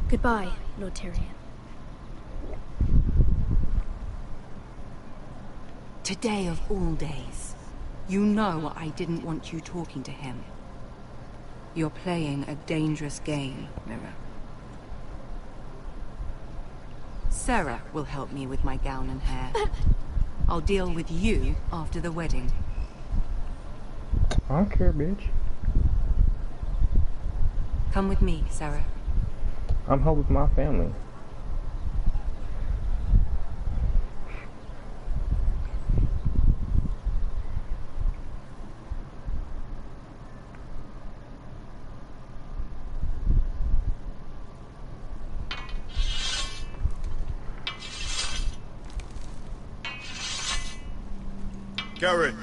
Goodbye, Lord Tyrion.
Today of all days, you know I didn't want you talking to him. You're playing a dangerous game, Mira. Sarah will help me with my gown and hair. I'll deal with you after the wedding.
I don't care, bitch.
Come with me, Sarah.
I'm helping my family.
Garrett,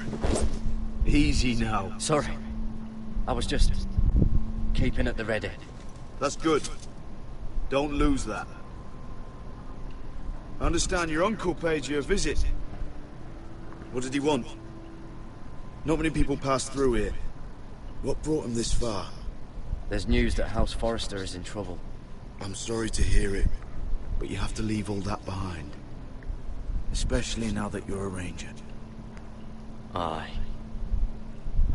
easy now.
Sorry. I was just keeping at the ready.
That's good. Don't lose that. I understand your uncle paid you a visit. What did he want? Not many people pass through here. What brought him this far?
There's news that House Forrester is in trouble.
I'm sorry to hear it, but you have to leave all that behind. Especially now that you're a ranger.
Aye.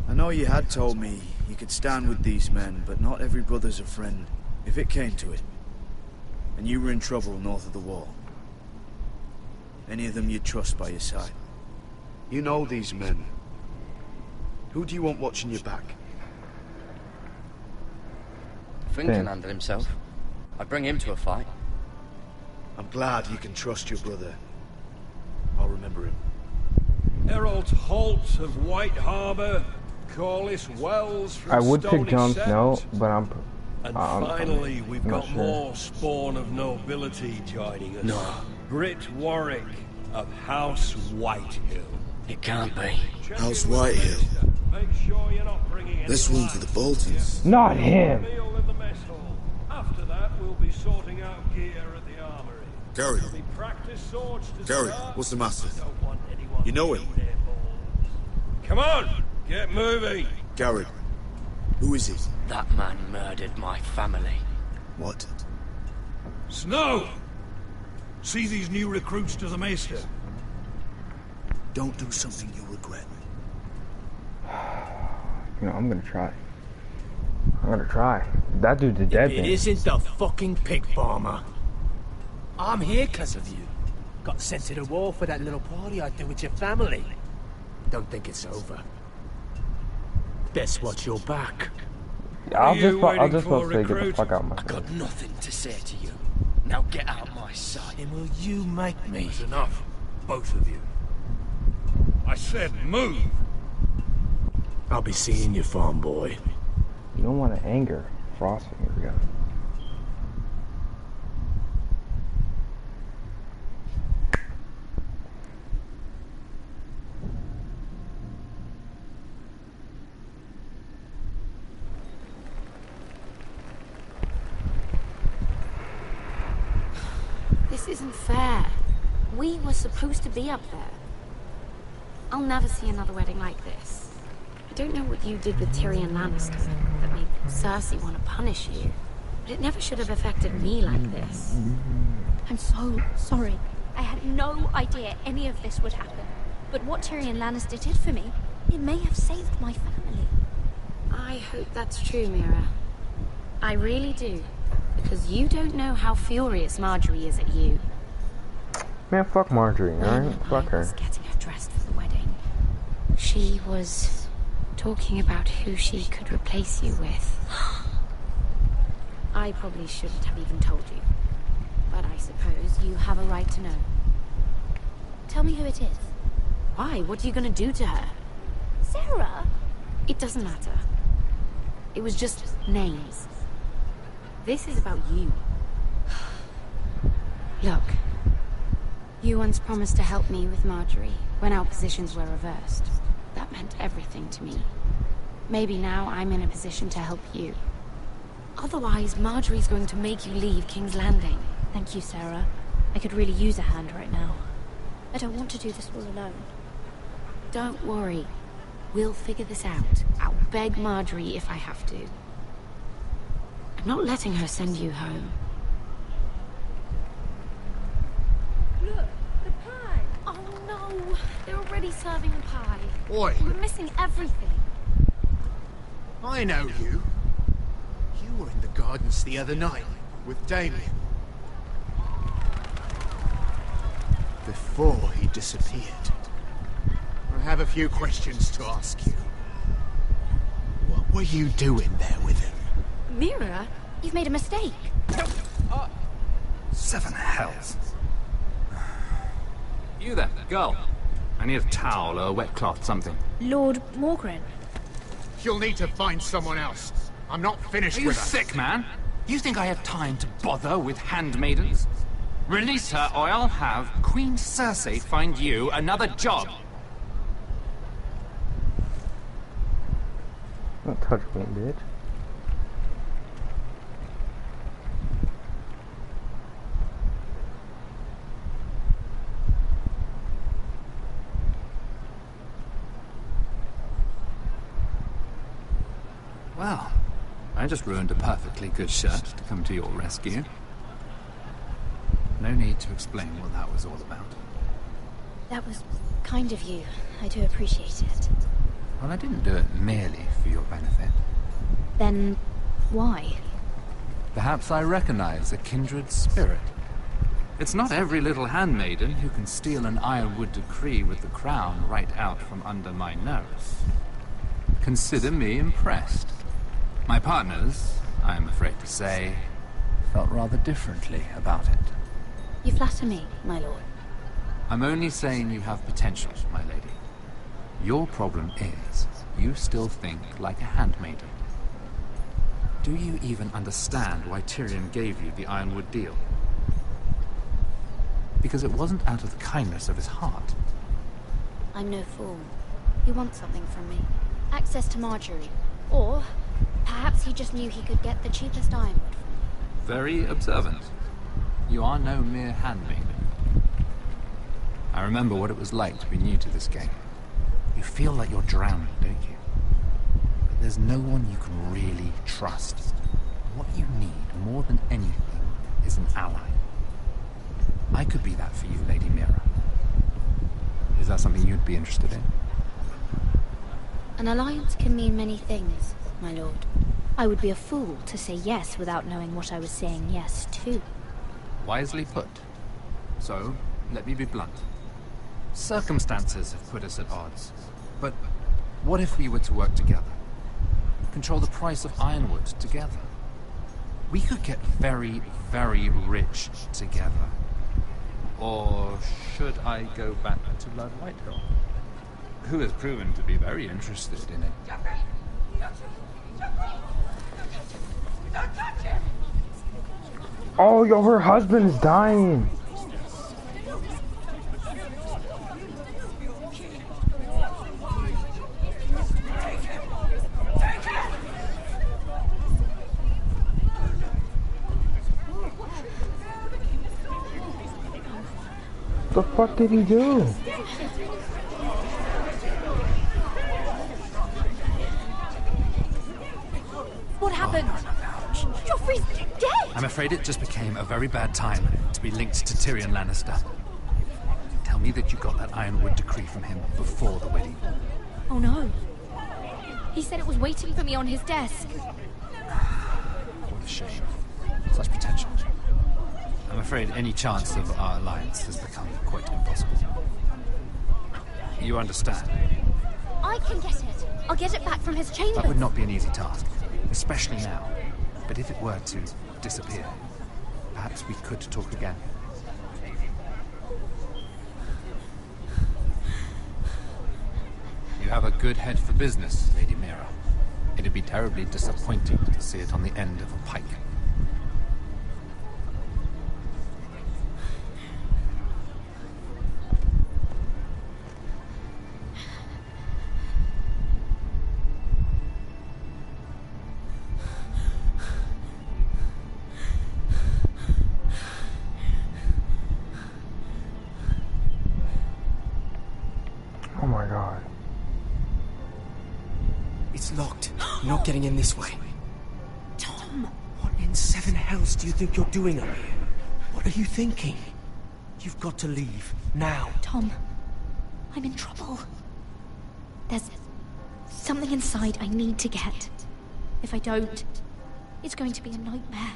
I know you had told me you could stand with these men, but not every brother's a friend, if it came to it. And you were in trouble north of the wall. Any of them you'd trust by your side. You know these men. Who do you want watching your back?
Finn can handle himself. I'd bring him to a fight.
I'm glad you can trust your brother. I'll remember him.
Harold Holt of White Harbor, Corliss Wells from
I would pick Jon
Stony
Snow,
Set.
but I'm
And finally, we've
I'm not
got
sure.
more spawn of nobility joining us.
No.
Britt Warwick of House Whitehill.
It can't be.
House Whitehill.
Make sure you're not bringing any
This one for the Boltons.
Not him.
meal in the mess hall. After that, we'll be sorting out gear at the armory.
Gary.
There'll be practice swords to
Gary,
start.
what's the matter?
Don't want anyone
You know
to
him?
beat their balls. Come on, get moving.
Garrett. Who is he?
That man murdered my family.
What?
Snow! See these new recruits to the Maester?
Don't do something you'll regret.
You know, I'm gonna try. I'm gonna try. That dude's a dead
It
man.
isn't the fucking pig farmer. I'm here because of you. Got sent to the war for that little party I did with your family. Don't think it's over. Best watch your back.
I'll just about to say get the fuck out of my
I
face.
got nothing to say to you. Now get out my sight.
And will you make me?
That's enough, both of you. I said move!
I'll be seeing you, farm boy.
You don't want to anger Frost. Here we go.
This isn't fair. We were supposed to be up there. I'll never see another wedding like this. I don't know what you did with Tyrion Lannister that made Cersei want to punish you, but it never should have affected me like this.
I'm so sorry. I had no idea any of this would happen. But what Tyrion Lannister did for me, it may have saved my family.
I hope that's true, Mira. I really do. Because you don't know how furious Marjorie is at you.
Man, fuck Marjorie, alright? Fuck her.
I was getting her dressed for the wedding. She was talking about who she could replace you with. I probably shouldn't have even told you. But I suppose you have a right to know.
Tell me who it is.
Why? What are you gonna do to her?
Sarah?
It doesn't matter. It was just names. This is about you. Look. You once promised to help me with Marjorie when our positions were reversed. That meant everything to me. Maybe now I'm in a position to help you. Otherwise, Marjorie's going to make you leave King's Landing.
Thank you, Sarah. I could really use a hand right now. I don't want to do this all alone.
Don't worry. We'll figure this out. I'll beg Marjorie if I have to. I'm not letting her send you home.
Look, the pie! Oh no! They're already serving the pie.
Oi!
We're missing everything.
I know you. You were in the gardens the other night with Damien. Before he disappeared. I have a few questions to ask you. What were you doing there with him?
Mira, you've made a mistake.
Seven hells. You there, girl. I need a towel or a wet cloth, something.
Lord Morgren.
You'll need to find someone else. I'm not finished
Are you
with her.
sick, man? You think I have time to bother with handmaidens? Release her, or I'll have Queen Cersei find you another job.
Don't touch me, bitch.
Well, I just ruined a perfectly good shirt to come to your rescue. No need to explain what that was all about.
That was kind of you. I do appreciate it.
Well, I didn't do it merely for your benefit.
Then, why?
Perhaps I recognize a kindred spirit. It's not every little handmaiden who can steal an Ironwood decree with the crown right out from under my nose. Consider me impressed. My partners, I'm afraid to say, felt rather differently about it.
You flatter me, my lord.
I'm only saying you have potential, my lady. Your problem is, you still think like a handmaiden. Do you even understand why Tyrion gave you the Ironwood deal? Because it wasn't out of the kindness of his heart.
I'm no fool. He wants something from me. Access to Marjorie. Or, perhaps he just knew he could get the cheapest Ironwood from me.
Very observant. You are no mere handmaiden. I remember what it was like to be new to this game. You feel like you're drowning, don't you? But there's no one you can really trust. What you need, more than anything, is an ally. I could be that for you, Lady Mira. Is that something you'd be interested in?
An alliance can mean many things, my lord. I would be a fool to say yes without knowing what I was saying yes to.
Wisely put. So, let me be blunt. Circumstances have put us at odds. But what if we were to work together? Control the price of Ironwood together? We could get very, very rich together. Or should I go back to Lord Whitehill, who has proven to be very interested in it?
Oh, yo, her husband is dying. The fuck did he do?
What happened? Joffrey's dead!
I'm afraid it just became a very bad time to be linked to Tyrion Lannister. Tell me that you got that Ironwood decree from him before the wedding.
Oh no. He said it was waiting for me on his desk.
What a shame. Such potential. I'm afraid any chance of our alliance has become quite impossible. You understand?
I can get it. I'll get it back from his chambers.
That would not be an easy task, especially now. But if it were to disappear, perhaps we could talk again. You have a good head for business, Lady Mira. It'd be terribly disappointing to see it on the end of a pike.
Oh my god.
It's locked. You're not getting in this way.
Tom!
What in seven hells do you think you're doing up here? What are you thinking? You've got to leave. Now.
Tom, I'm in trouble. There's something inside I need to get. If I don't, it's going to be a nightmare.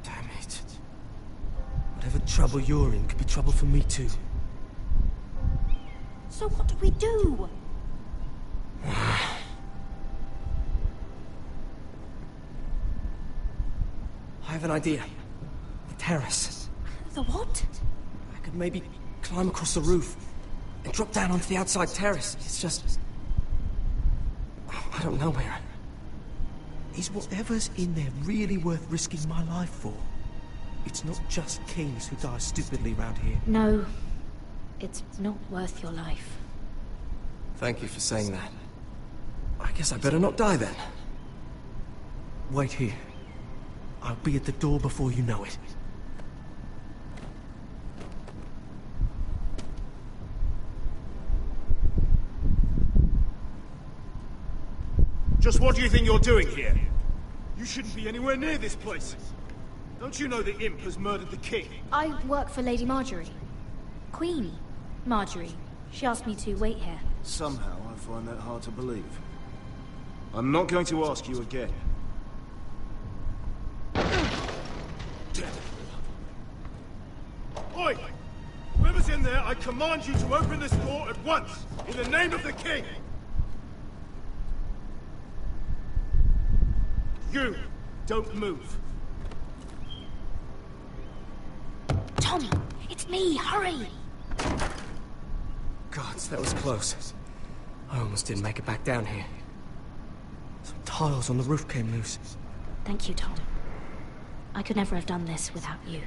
Damn it. Whatever trouble you're in could be trouble for me too.
So what do we do?
I have an idea. The terrace.
The what?
I could maybe climb across the roof and drop down onto the outside terrace. It's just... I don't know, Mira. Is whatever's in there really worth risking my life for? It's not just kings who die stupidly around here.
No, it's not worth your life.
Thank you for saying that. I guess I better not die then. Wait here. I'll be at the door before you know it.
Just what do you think you're doing here? You shouldn't be anywhere near this place. Don't you know the imp has murdered the king?
I work for Lady Marjorie. Queen Marjorie. She asked me to wait here.
Somehow I find that hard to believe. I'm not going to ask you again.
Oi! Whoever's in there, I command you to open this door at once, in the name of the king! You, don't move.
Tom, it's me, hurry!
Gods, that was close. I almost didn't make it back down here. Some tiles on the roof came loose.
Thank you, Tom. I could never have done this without you.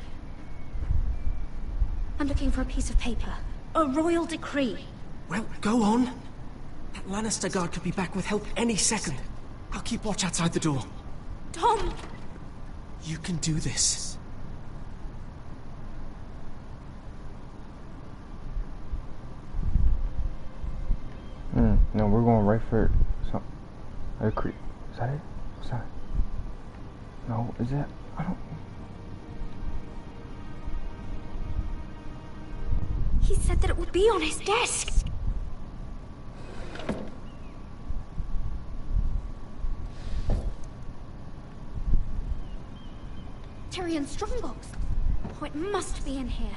I'm looking for a piece of paper. A royal decree.
Well, go on. That Lannister guard could be back with help any second. I'll keep watch outside the door.
Tom!
You can do this.
No, we're going right for some... Is that it? What's that? No, is that... I don't...
He said that it would be on his desk. Tyrion Strongbox. Oh, it must be in here.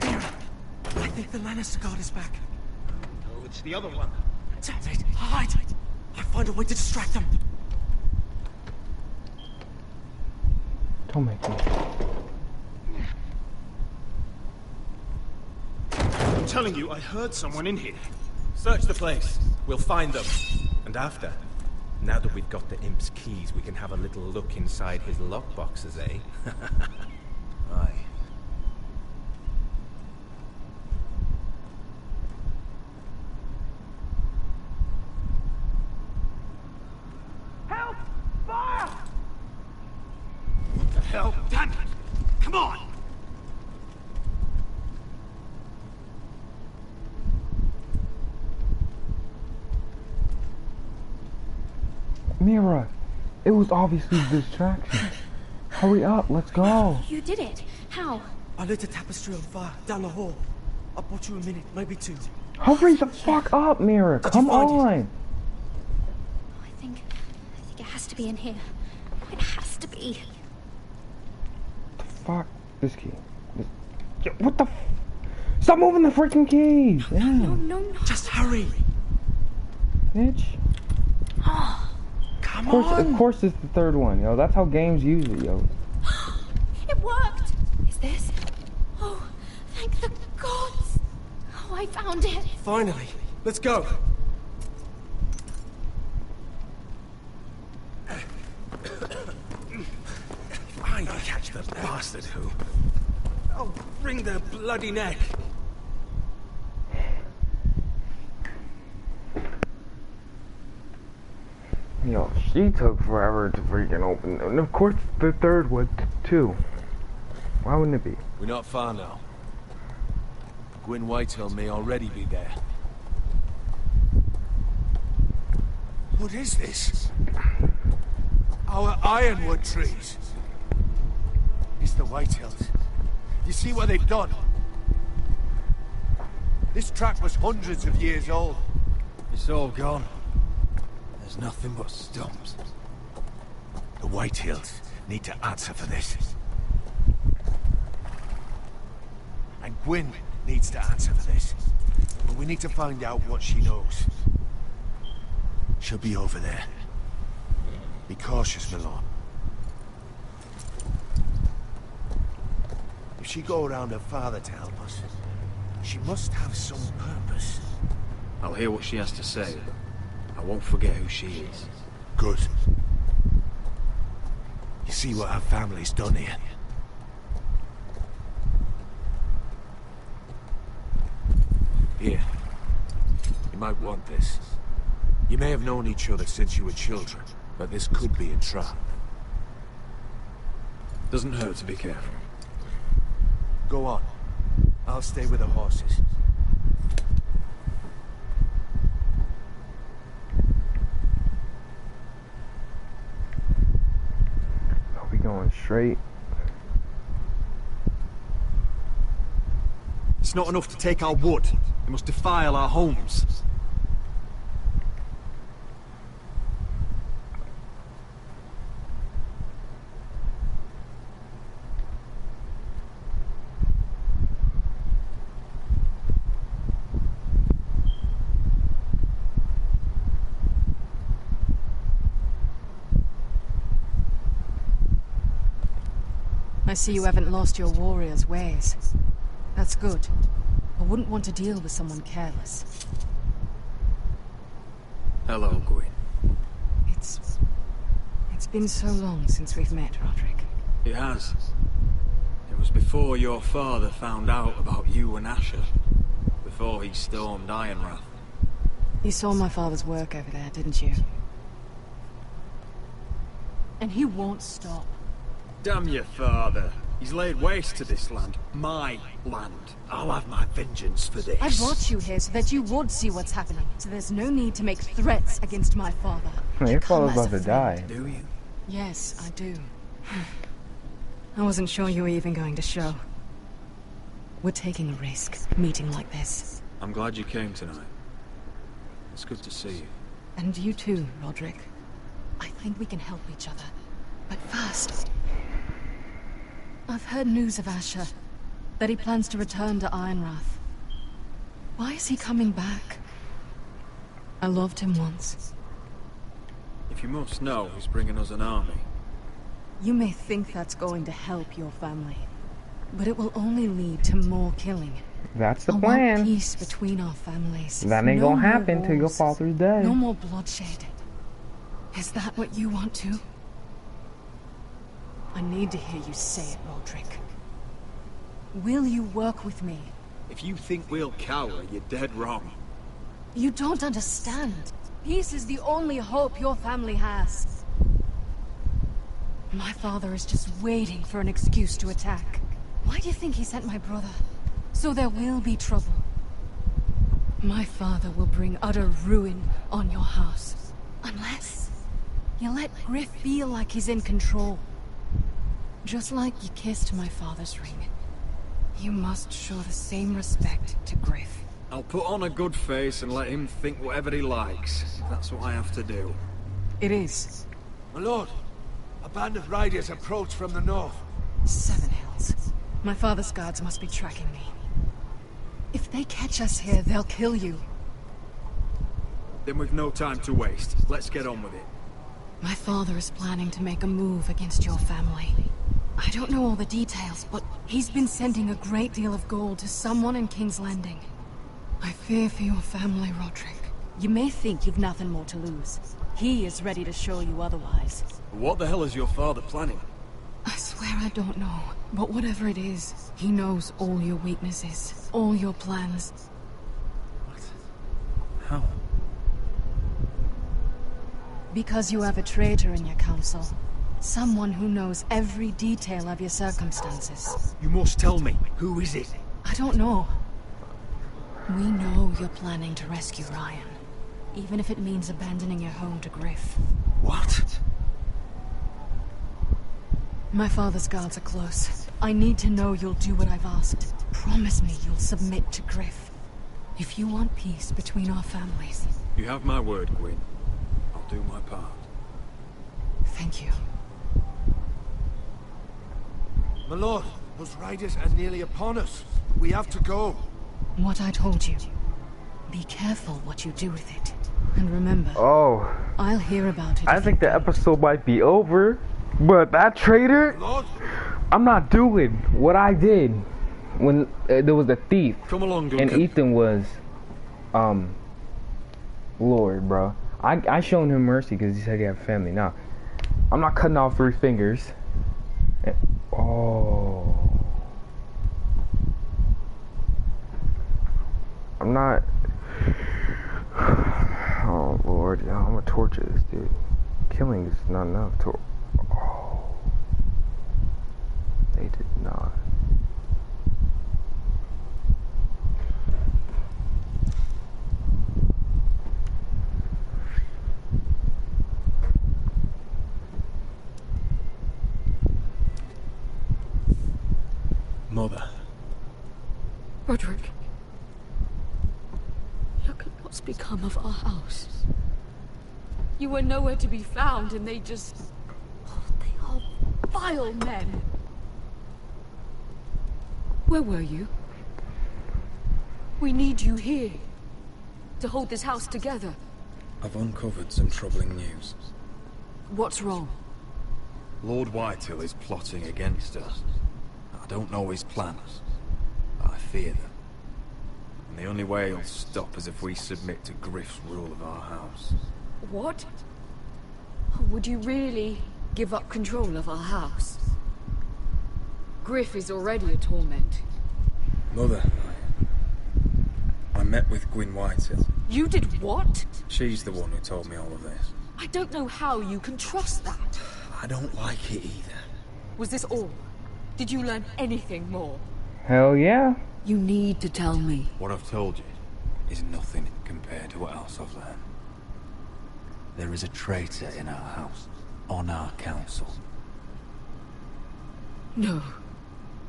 Mira, I think the Lannister guard is back.
No, it's the other one.
Damn it! Hide! I'll find a way to distract them.
Don't make me.
I'm telling you, I heard someone in here.
Search the place. We'll find them. And after, now that we've got the imp's keys, we can have a little look inside his lockboxes, eh? Aye.
Help! Fire! What the hell? Damn it! Come on!
Mira, it was obviously a distraction. Hurry up, let's go.
You did it. How?
I lit a tapestry on fire down the hall. I'll bought you a minute, maybe two.
Hurry the fuck up, Mira. Come on.
I think it has to be in here. It has to be.
The fuck? This key. What the? Stop moving the freaking keys!
No.
Just hurry.
Bitch.
Come on.
Of course, it's the third one, yo. That's how games use it, yo.
It worked. Is this? Oh, thank the gods. Oh, I found it.
Finally. Let's go. I catch the bastard who. I'll wring their bloody neck.
Yo, she took forever to freaking open. And of course, the third one, too. Why wouldn't it be?
We're not far now. Gwyn Whitehill may already be there.
What is this? Our ironwood trees. It's the Whitehills. You see what they've done? This track was hundreds of years old.
It's all gone. There's nothing but stumps.
The Whitehills need to answer for this. And Gwyn needs to answer for this. But we need to find out what she knows. She'll be over there. Be cautious, my lord. If she go around her father to help us, she must have some purpose.
I'll hear what she has to say. I won't forget who she is.
Good. You see what our family's done here?
Here. You might want this. You may have known each other since you were children, but this could be a trap.
Doesn't hurt to be careful.
Go on. I'll stay with the horses.
Are we going straight?
It's not enough to take our wood. It must defile our homes.
I see you haven't lost your warrior's ways. That's good. I wouldn't want to deal with someone careless.
Hello, Gwyn.
It's been so long since we've met, Roderick.
It has. It was before your father found out about you and Asher. Before he stormed Ironrath.
You saw my father's work over there, didn't you? And he won't stop.
Damn your father. He's laid waste to this land. My land.
I'll have my vengeance for this.
I brought you here so that you would see what's happening. So there's no need to make threats against my father.
Your father's about to die.
Do you?
Yes, I do. I wasn't sure you were even going to show. We're taking a risk, meeting like this.
I'm glad you came tonight. It's good to see you.
And you too, Roderick. I think we can help each other. But first... I've heard news of Asher. That he plans to return to Ironrath. Why is he coming back? I loved him once.
If you must know, he's bringing us an army.
You may think that's going to help your family. But it will only lead to more killing.
That's the
I
plan.
want peace between our families.
That ain't gonna happen till your father's dead.
No more bloodshed. Is that what you want too? I need to hear you say it, Roderick. Will you work with me?
If you think we'll cower, you're dead wrong.
You don't understand. Peace is the only hope your family has. My father is just waiting for an excuse to attack. Why do you think he sent my brother? So there will be trouble. My father will bring utter ruin on your house. Unless you let Griff feel like he's in control. Just like you kissed my father's ring. You must show the same respect to Griff.
I'll put on a good face and let him think whatever he likes. If that's what I have to do.
It is.
My lord, a band of riders approach from the north.
7 Hills. My father's guards must be tracking me. If they catch us here, they'll kill you.
Then we've no time to waste. Let's get on with it.
My father is planning to make a move against your family. I don't know all the details, but he's been sending a great deal of gold to someone in King's Landing. I fear for your family, Roderick. You may think you've nothing more to lose. He is ready to show you otherwise.
What the hell is your father planning?
I swear I don't know. But whatever it is, he knows all your weaknesses, all your plans.
What? How?
Because you have a traitor in your council. Someone who knows every detail of your circumstances.
You must tell me. Who is it?
I don't know. We know you're planning to rescue Ryan. Even if it means abandoning your home to Griff.
What?
My father's guards are close. I need to know you'll do what I've asked. Promise me you'll submit to Griff. If you want peace between our families.
You have my word, Gwyn. I'll do my part.
Thank you.
My lord, those riders are nearly upon us. We have to go.
What I told you. Be careful what you do with it. And remember, I'll hear about it.
I think the episode might be over, but that traitor, I'm not doing what I did when there was a thief.
Come along,
and Ethan was, Lord, bro. I shown him mercy because he said he had a family. Now, I'm not cutting off 3 fingers. I'm not. Oh Lord, I'm gonna torture this dude. Killing is not enough. They did not.
Mother.
Roderick. Look at what's become of our house. You were nowhere to be found, and they just... Oh, they are vile men. Where were you? We need you here. To hold this house together.
I've uncovered some troubling news.
What's wrong?
Lord Whitehill is plotting against us. I don't know his plans, but I fear them. And the only way he'll stop is if we submit to Griff's rule of our house.
What? Would you really give up control of our house? Griff is already a torment.
Mother, I met with Gwyn Whitehill.
You did what?
She's the one who told me all of this.
I don't know how you can trust that.
I don't like it either.
Was this all? Did you learn anything more?
Hell yeah.
You need to tell me.
What I've told you is nothing compared to what else I've learned. There is a traitor in our house, on our council.
No.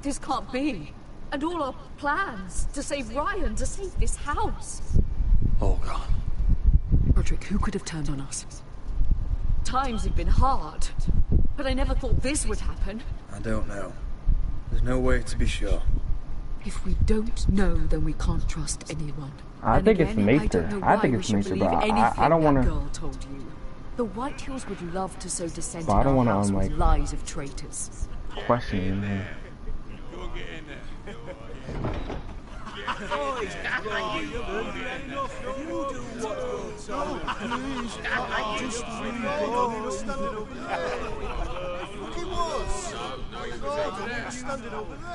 This can't be. And all our plans to save Ryan, to save this house.
All gone.
Roderick, who could have turned on us? Times have been hard, but I never thought this would happen.
I don't know. There's no way to be sure.
If we don't know, then we can't trust anyone.
I think it's Maester. I think it's Maester, but I don't want to.
Girl told you. The Whitehills would love to sow dissent
I don't
in our
want to
house with lies of traitors.
Question him.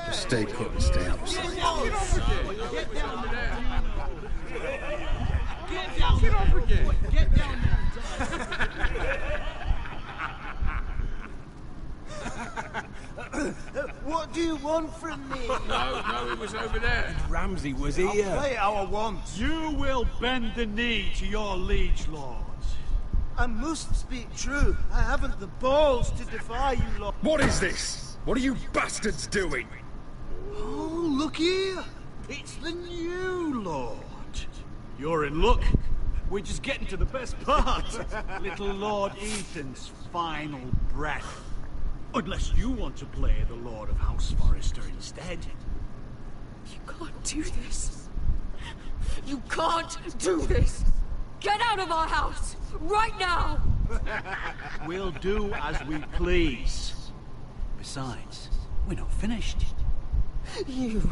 Just stay put and stay out of sight.
Get over here. Get down
What do you want from me?
No, it was over there.
Ramsay was here.
I'll play how I want.
You will bend the knee to your liege lords.
I must speak true. I haven't the balls to defy you, Lord.
What is this? What are you bastards doing?
Oh, look here. It's the new Lord.
You're in luck. We're just getting to the best part. Little Lord Ethan's final breath. Unless you want to play the Lord of House Forrester instead.
You can't do this. You can't do this! Get out of our house! Right now!
We'll do as we please. Besides, we're not finished.
You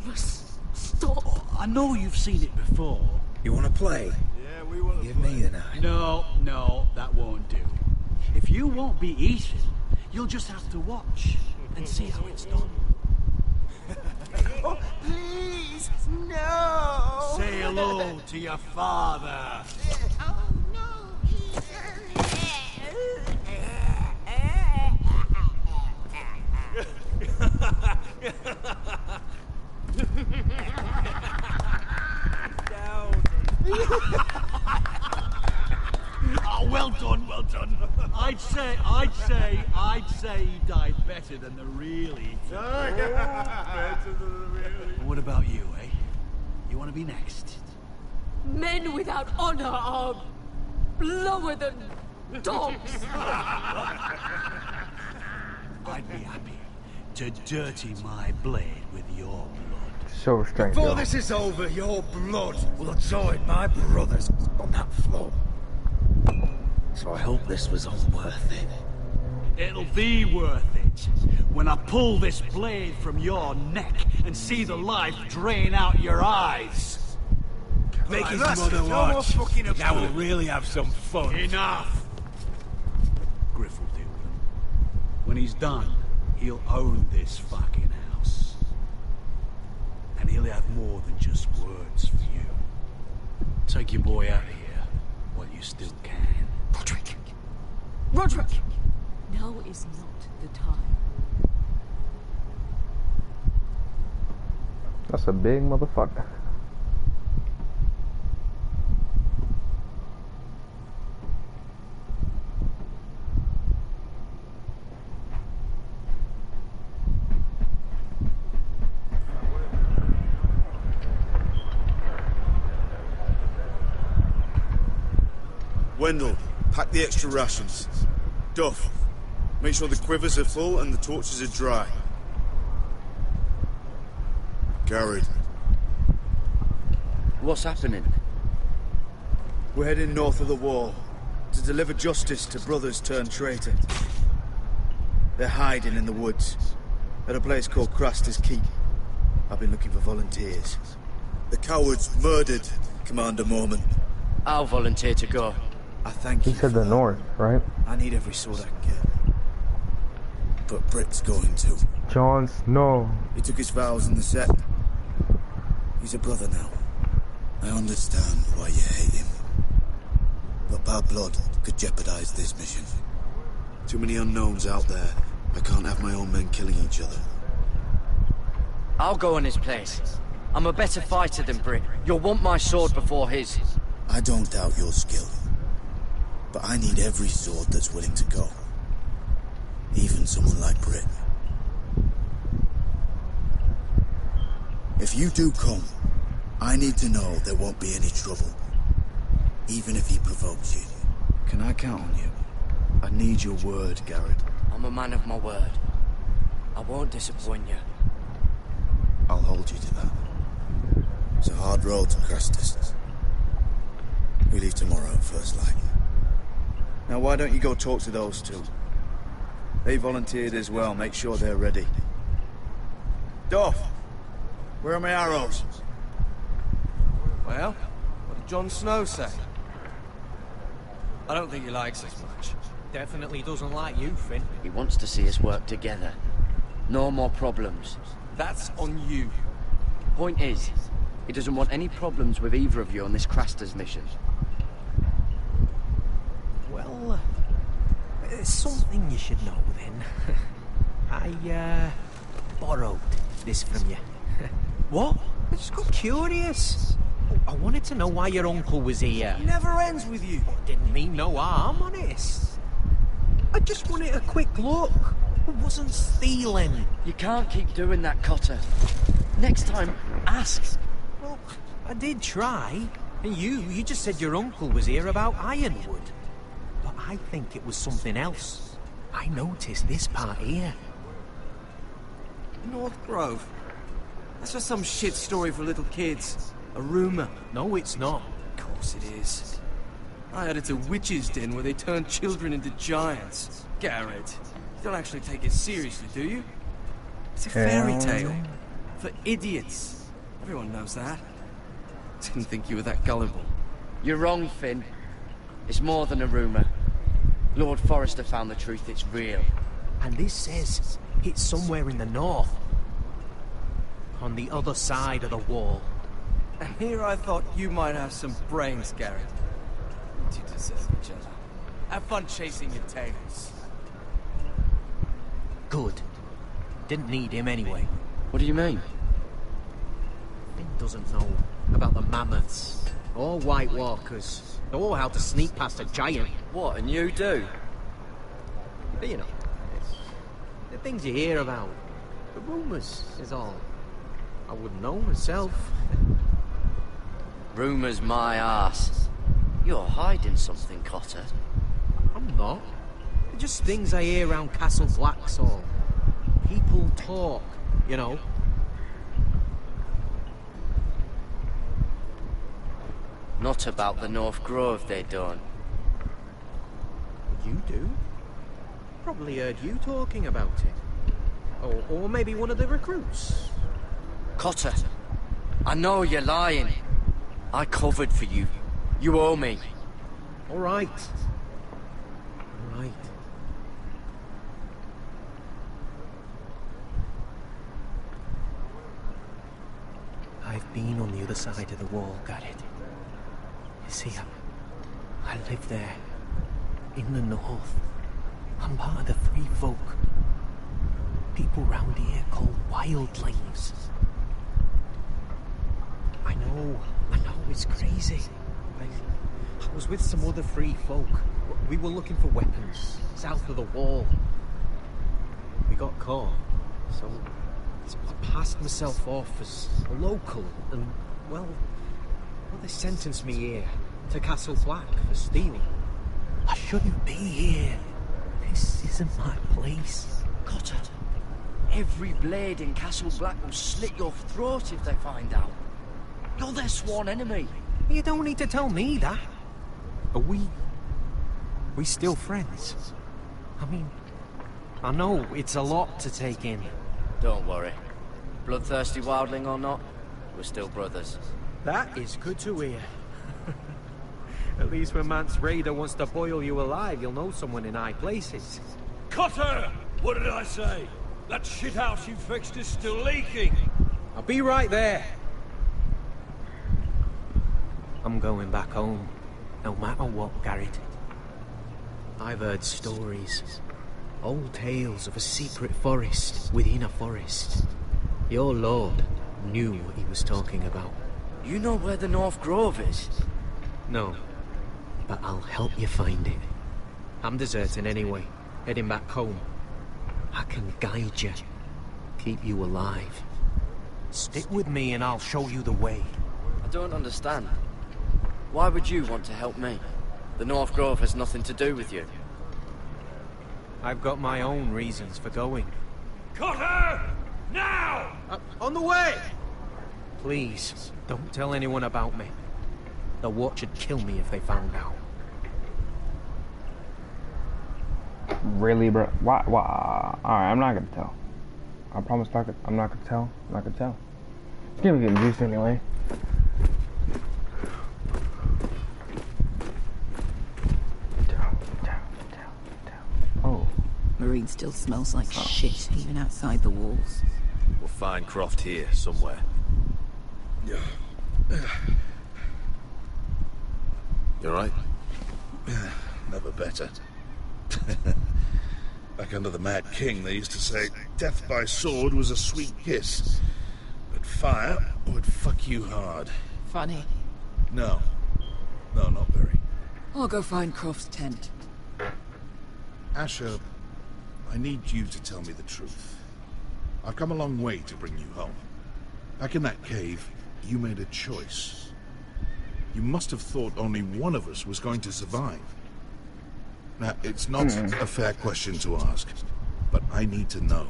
must stop.
I know you've seen it before.
You want to play?
Yeah, we want to
Give me the knife.
No, that won't do. If you won't be Ethan, you'll just have to watch and see how it's done.
Oh, please, no!
Say hello to your father.
Oh, no.
Oh, well done, well done. I'd say he died better than the real Ethan.
Better than the real Ethan.
What about you, eh? You want to be next?
Men without honor are lower than dogs.
I'd be happy to dirty my blade with your blood.
So restrained.
Before this is over, your blood will join my brother's on that floor. So I hope this was all worth it.
It'll be worth it when I pull this blade from your neck and see the life drain out your eyes.
Make his
Right,
mother
no more
watch.
fucking about
Now we'll
it.
really have some fun.
Enough! Griff will deal with him. When he's done, he'll own this fucking house. And he'll have more than just words for you. Take your boy out of here while you still can.
Roderick! Roderick! Now is not the time.
That's a big motherfucker.
Wendell, pack the extra rations. Duff, make sure the quivers are full and the torches are dry. Garrett.
What's happening?
We're heading north of the wall to deliver justice to brothers turned traitor. They're hiding in the woods at a place called Craster's Keep. I've been looking for volunteers. The cowards murdered Commander Mormon.
I'll volunteer to go.
I thank
He
you.
said the north, right?
I need every sword I can get. But Britt's going to.
Jon Snow.
He took his vows in the set. He's a brother now. I understand why you hate him. But bad blood could jeopardize this mission. Too many unknowns out there. I can't have my own men killing each other.
I'll go in his place. I'm a better fighter than Britt. You'll want my sword before his.
I don't doubt your skill. But I need every sword that's willing to go. Even someone like Britt. If you do come, I need to know there won't be any trouble. Even if he provokes you. Can I count on you? I need your word, Garrett.
I'm a man of my word. I won't disappoint you.
I'll hold you to that. It's a hard road to Crestus. We leave tomorrow at first light. Now why don't you go talk to those two? They volunteered as well, make sure they're ready. Duff, where are my arrows?
Well, what did Jon Snow say? I don't think he likes us much.
Definitely doesn't like you, Finn.
He wants to see us work together. No more problems.
That's on you.
Point is, he doesn't want any problems with either of you on this Craster's mission.
Well, there's something you should know then. I, borrowed this from you.
What?
I just got curious. I wanted to know why your uncle was here.
Never ends with you.
Didn't mean no harm, honest. I just wanted a quick look. I wasn't stealing.
You can't keep doing that, Cotter. Next time, ask.
Well, I did try. And you just said your uncle was here about Ironwood. But I think it was something else. I noticed this part here.
North Grove? That's just some shit story for little kids. A rumor.
No, it's not.
Of course it is. I heard it's a witch's den where they turn children into giants. Garrett, you don't actually take it seriously, do you? It's a fairy tale. For idiots. Everyone knows that. Didn't think you were that gullible.
You're wrong, Finn. It's more than a rumor. Lord Forrester found the truth, it's real.
And this says it's somewhere in the north. On the other side of the wall.
And here I thought you might have some brains, Garrett. You two deserve each other. Have fun chasing your tails.
Good. Didn't need him anyway.
What do you mean?
Finn doesn't know about the mammoths, or White Walkers, or how to sneak past a giant.
What, and you do?
But you know, the things you hear about. The rumours is all. I wouldn't know myself.
Rumours my arse. You're hiding something, Cotter.
I'm not. They're just things I hear around Castle Black, so people talk, you know.
Not about the North Grove they done.
You do? Probably heard you talking about it. Or maybe one of the recruits.
Cotter, I know you're lying. I covered for you. You owe me.
All right. All right. I've been on the other side of the wall, got it. You see, I live there. In the north. I'm part of the free folk. People round here called wildlings. I know it's crazy. I was with some other free folk. We were looking for weapons, south of the wall. We got caught, so I passed myself off as a local, and, well, they sentenced me here, to Castle Black, for stealing. I shouldn't be here. This isn't my place.
Cotter, every blade in Castle Black will slit your throat if they find out. You're their sworn enemy.
You don't need to tell me that. Are we still friends? I mean, I know it's a lot to take in.
Don't worry. Bloodthirsty wildling or not, we're still brothers.
That is good to hear. At least when Mance Raider wants to boil you alive, you'll know someone in high places.
Cotter! What did I say? That shithouse you fixed is still leaking!
I'll be right there. I'm going back home, no matter what, Garrett. I've heard stories. Old tales of a secret forest within a forest. Your lord knew what he was talking about.
You know where the North Grove is?
No, but I'll help you find it. I'm deserting anyway, heading back home. I can guide you, keep you alive. Stick with me and I'll show you the way.
I don't understand. Why would you want to help me? The North Grove has nothing to do with you.
I've got my own reasons for going.
Cotter! Now!
On the way! Please, don't tell anyone about me. The Watch would kill me if they found out.
Really, bro? Why? Alright, I'm not gonna tell. I promise I'm not gonna tell. I'm not gonna tell. It's gonna get juice anyway. Oh.
Marine still smells like shit, even outside the walls.
We'll find Croft here, somewhere.
You alright? Never better. Back under the Mad King, they used to say death by sword was a sweet kiss, but fire would fuck you hard.
Funny.
No, not very.
I'll go find Croft's tent.
Asher, I need you to tell me the truth. I've come a long way to bring you home. Back in that cave, you made a choice. You must have thought only one of us was going to survive. Now, it's not a fair question to ask, but I need to know.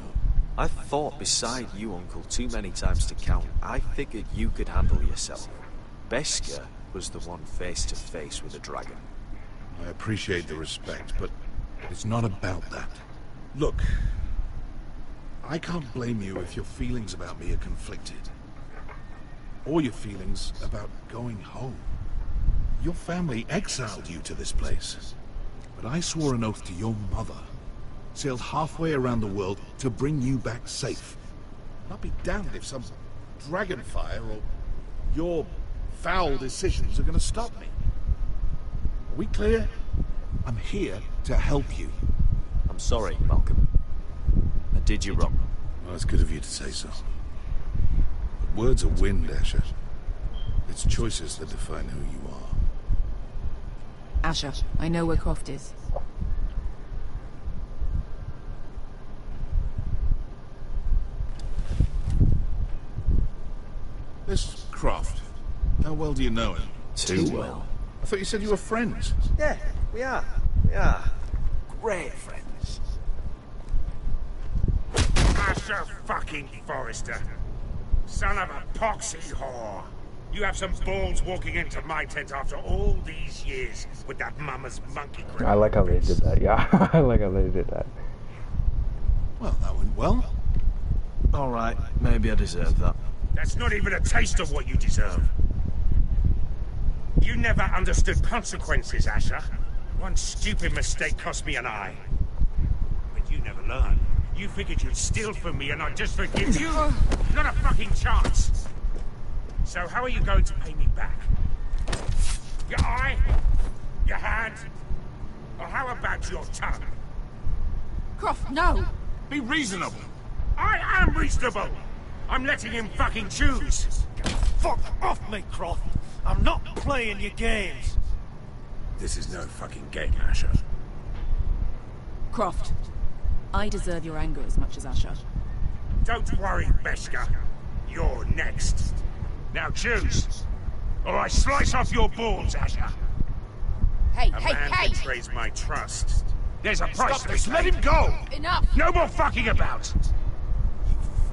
I've fought beside you, Uncle, too many times to count. I figured you could handle yourself. Beskha was the one face to face with a dragon.
I appreciate the respect, but it's not about that. Look, I can't blame you if your feelings about me are conflicted. Or your feelings about going home. Your family exiled you to this place. But I swore an oath to your mother. Sailed halfway around the world to bring you back safe. I'll be damned if some dragonfire or your foul decisions are going to stop me. Are we clear? I'm here to help you.
I'm sorry, Malcolm. I did you wrong.
Well, it's good of you to say so. But words are wind, Asher. It's choices that define who you are.
Asher, I know where Croft is.
This Croft, how well do you know him?
Too well.
I thought you said you were friends.
Yeah, we are. We are. Great friends.
Asher fucking Forrester. Son of a poxy whore. You have some balls walking into my tent after all these years with that mama's monkey grip.
I like how they did that, yeah. I like how they did that.
Well, that went well.
Alright, maybe I deserve that.
That's not even a taste of what you deserve. You never understood consequences, Asher. One stupid mistake cost me an eye. But you never learned. You figured you'd steal from me and I'd just forgive you? Not a fucking chance. So how are you going to pay me back? Your eye? Your hand? Or how about your tongue?
Croft, no!
Be reasonable. I am reasonable! I'm letting him fucking choose.
Fuck off me, Croft. I'm not playing your games.
This is no fucking game, Asher.
Croft, I deserve your anger as much as Asher.
Don't worry, Beskha. You're next. Now choose, or I slice off your balls, Asher.
Hey,
A man betrays my trust. There's a price to
this.
be
Let
paid.
him go!
Enough!
No more fucking about!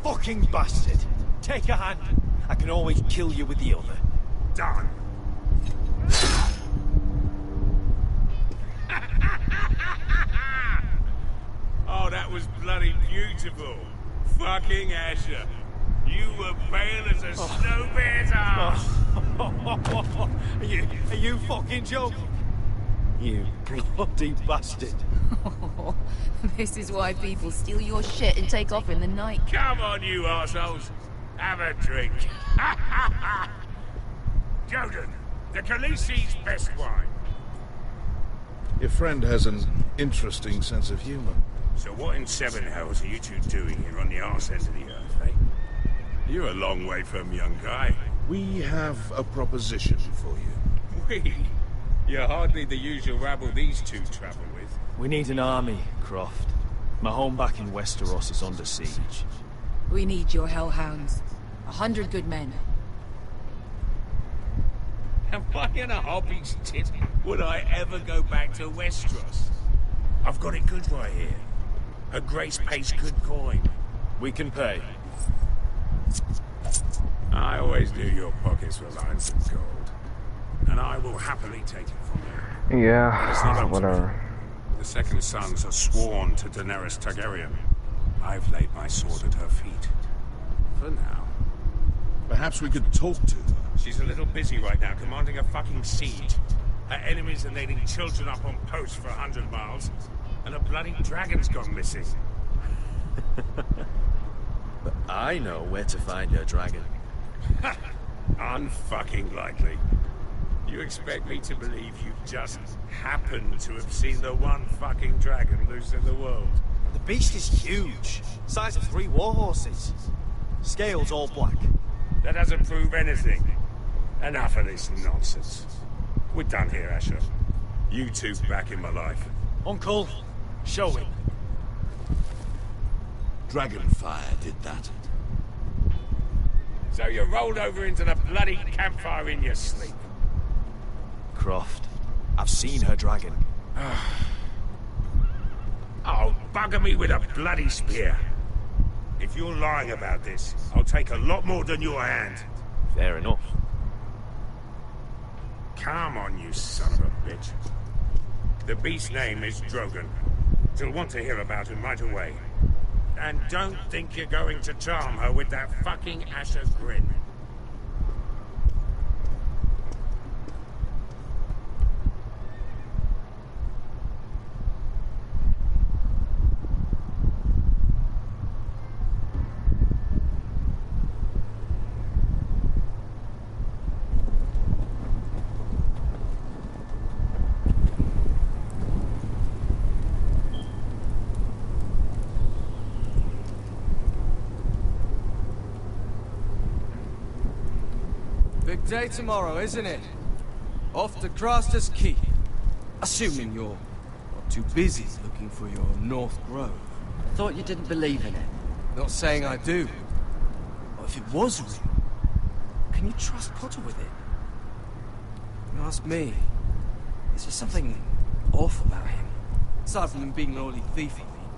Fucking bastard. Take a hand. I can always kill you with the other.
Done. Oh, that was bloody beautiful. Fucking Asher. You were pale as a snow bear's arse.
Are you fucking joking? You bloody bastard.
This is why people steal your shit and take off in the night.
Come on, you arseholes. Have a drink. Joden, the Khaleesi's best wine.
Your friend has an interesting sense of humor.
So what in seven hells are you two doing here on the arse end of the earth, eh? You're a long way from young guy.
We have a proposition for you.
We? You're hardly the usual rabble these two travel with.
We need an army, Croft. My home back in Westeros is under siege.
We need your hellhounds. 100 good men.
Am I in a hobby's tit? Would I ever go back to Westeros? I've got it good right here. Her Grace pays good coin.
We can pay.
I always knew your pockets were lined with gold. And I will happily take it from you.
Yeah,
It's not up to
whatever.
me. The second sons are sworn to Daenerys Targaryen. I've laid my sword at her feet. For now.
Perhaps we could talk to her.
She's a little busy right now, commanding a fucking siege. Her enemies are nailing children up on posts for 100 miles. And a bloody dragon's gone missing.
But I know where to find your dragon.
Unfucking likely. You expect me to believe you just happened to have seen the one fucking dragon loose in the world?
The beast is huge. Size of 3 warhorses. Scales all black.
That doesn't prove anything. Enough of this nonsense. We're done here, Asher. You two back in my life.
Uncle, show him.
Dragonfire did that.
So you rolled over into the bloody campfire in your sleep.
Croft, I've seen her dragon.
Oh, bugger me with a bloody spear. If you're lying about this, I'll take a lot more than your hand.
Fair enough.
Come on, you son of a bitch. The beast's name is Drogon. She'll want to hear about him right away. And don't think you're going to charm her with that fucking Asher grin.
Big day tomorrow, isn't it? Off to Craster's Keep. Assuming you're not too busy looking for your North Grove.
Thought you didn't believe in it.
Not saying I do. But if it was real, can you trust Potter with it? You ask me, there's just something off about him. Aside from him being an oily thief, I mean.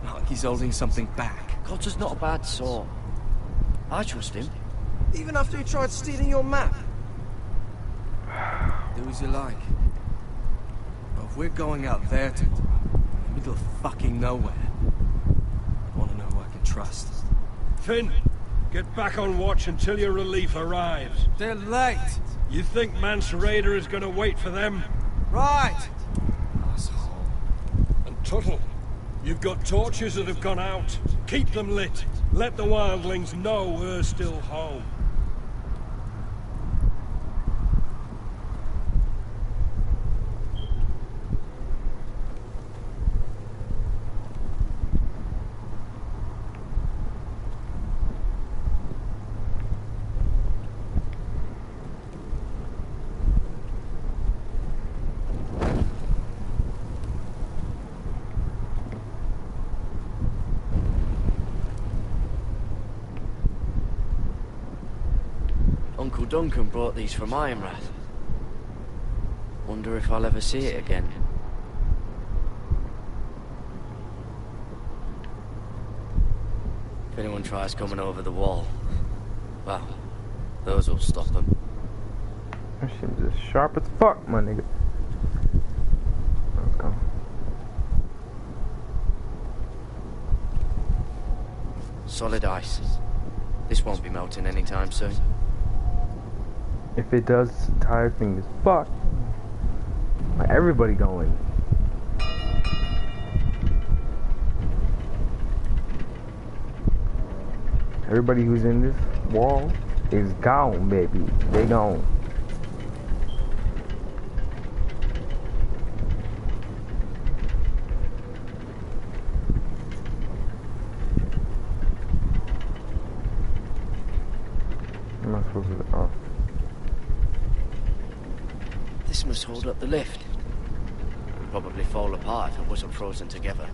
Not like he's holding something back.
Potter's not a bad sort. I trust him.
Even after he tried stealing your map. Do as you like. But if we're going out there tomorrow, in the middle of fucking nowhere, I want to know who I can trust.
Finn, get back on watch until your relief arrives.
They're late.
You think Mance Rayder is going to wait for them?
Right.
Asshole. And Tuttle, you've got torches that have gone out. Keep them lit. Let the wildlings know we're still home.
Uncle Duncan brought these from Ironrath. Wonder if I'll ever see it again. If anyone tries coming over the wall, well, those will stop them.
That shit's just sharp as fuck, my nigga. Let's go.
Solid ice. This won't be melting anytime soon.
If it does, tired thing is fuck. Like everybody going. Everybody who's in this wall is gone, baby. They gone. Am I supposed to? Oh.
This must hold up the lift. It'd probably fall apart if it wasn't frozen together.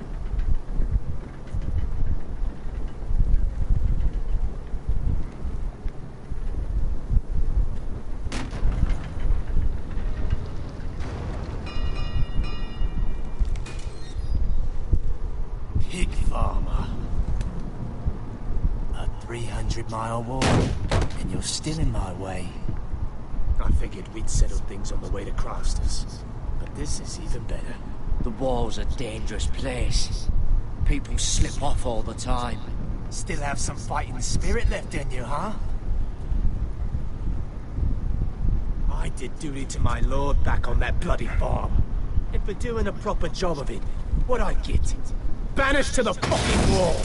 Pig farmer. A 300-mile walk, and you're still in my way. I figured we'd settle things on the way to Craster's, but this is even better.
The wall's a dangerous place. People slip off all the time.
Still have some fighting spirit left in you, huh? I did duty to my lord back on that bloody farm. And for doing a proper job of it, what'd I get? Banished to the fucking wall!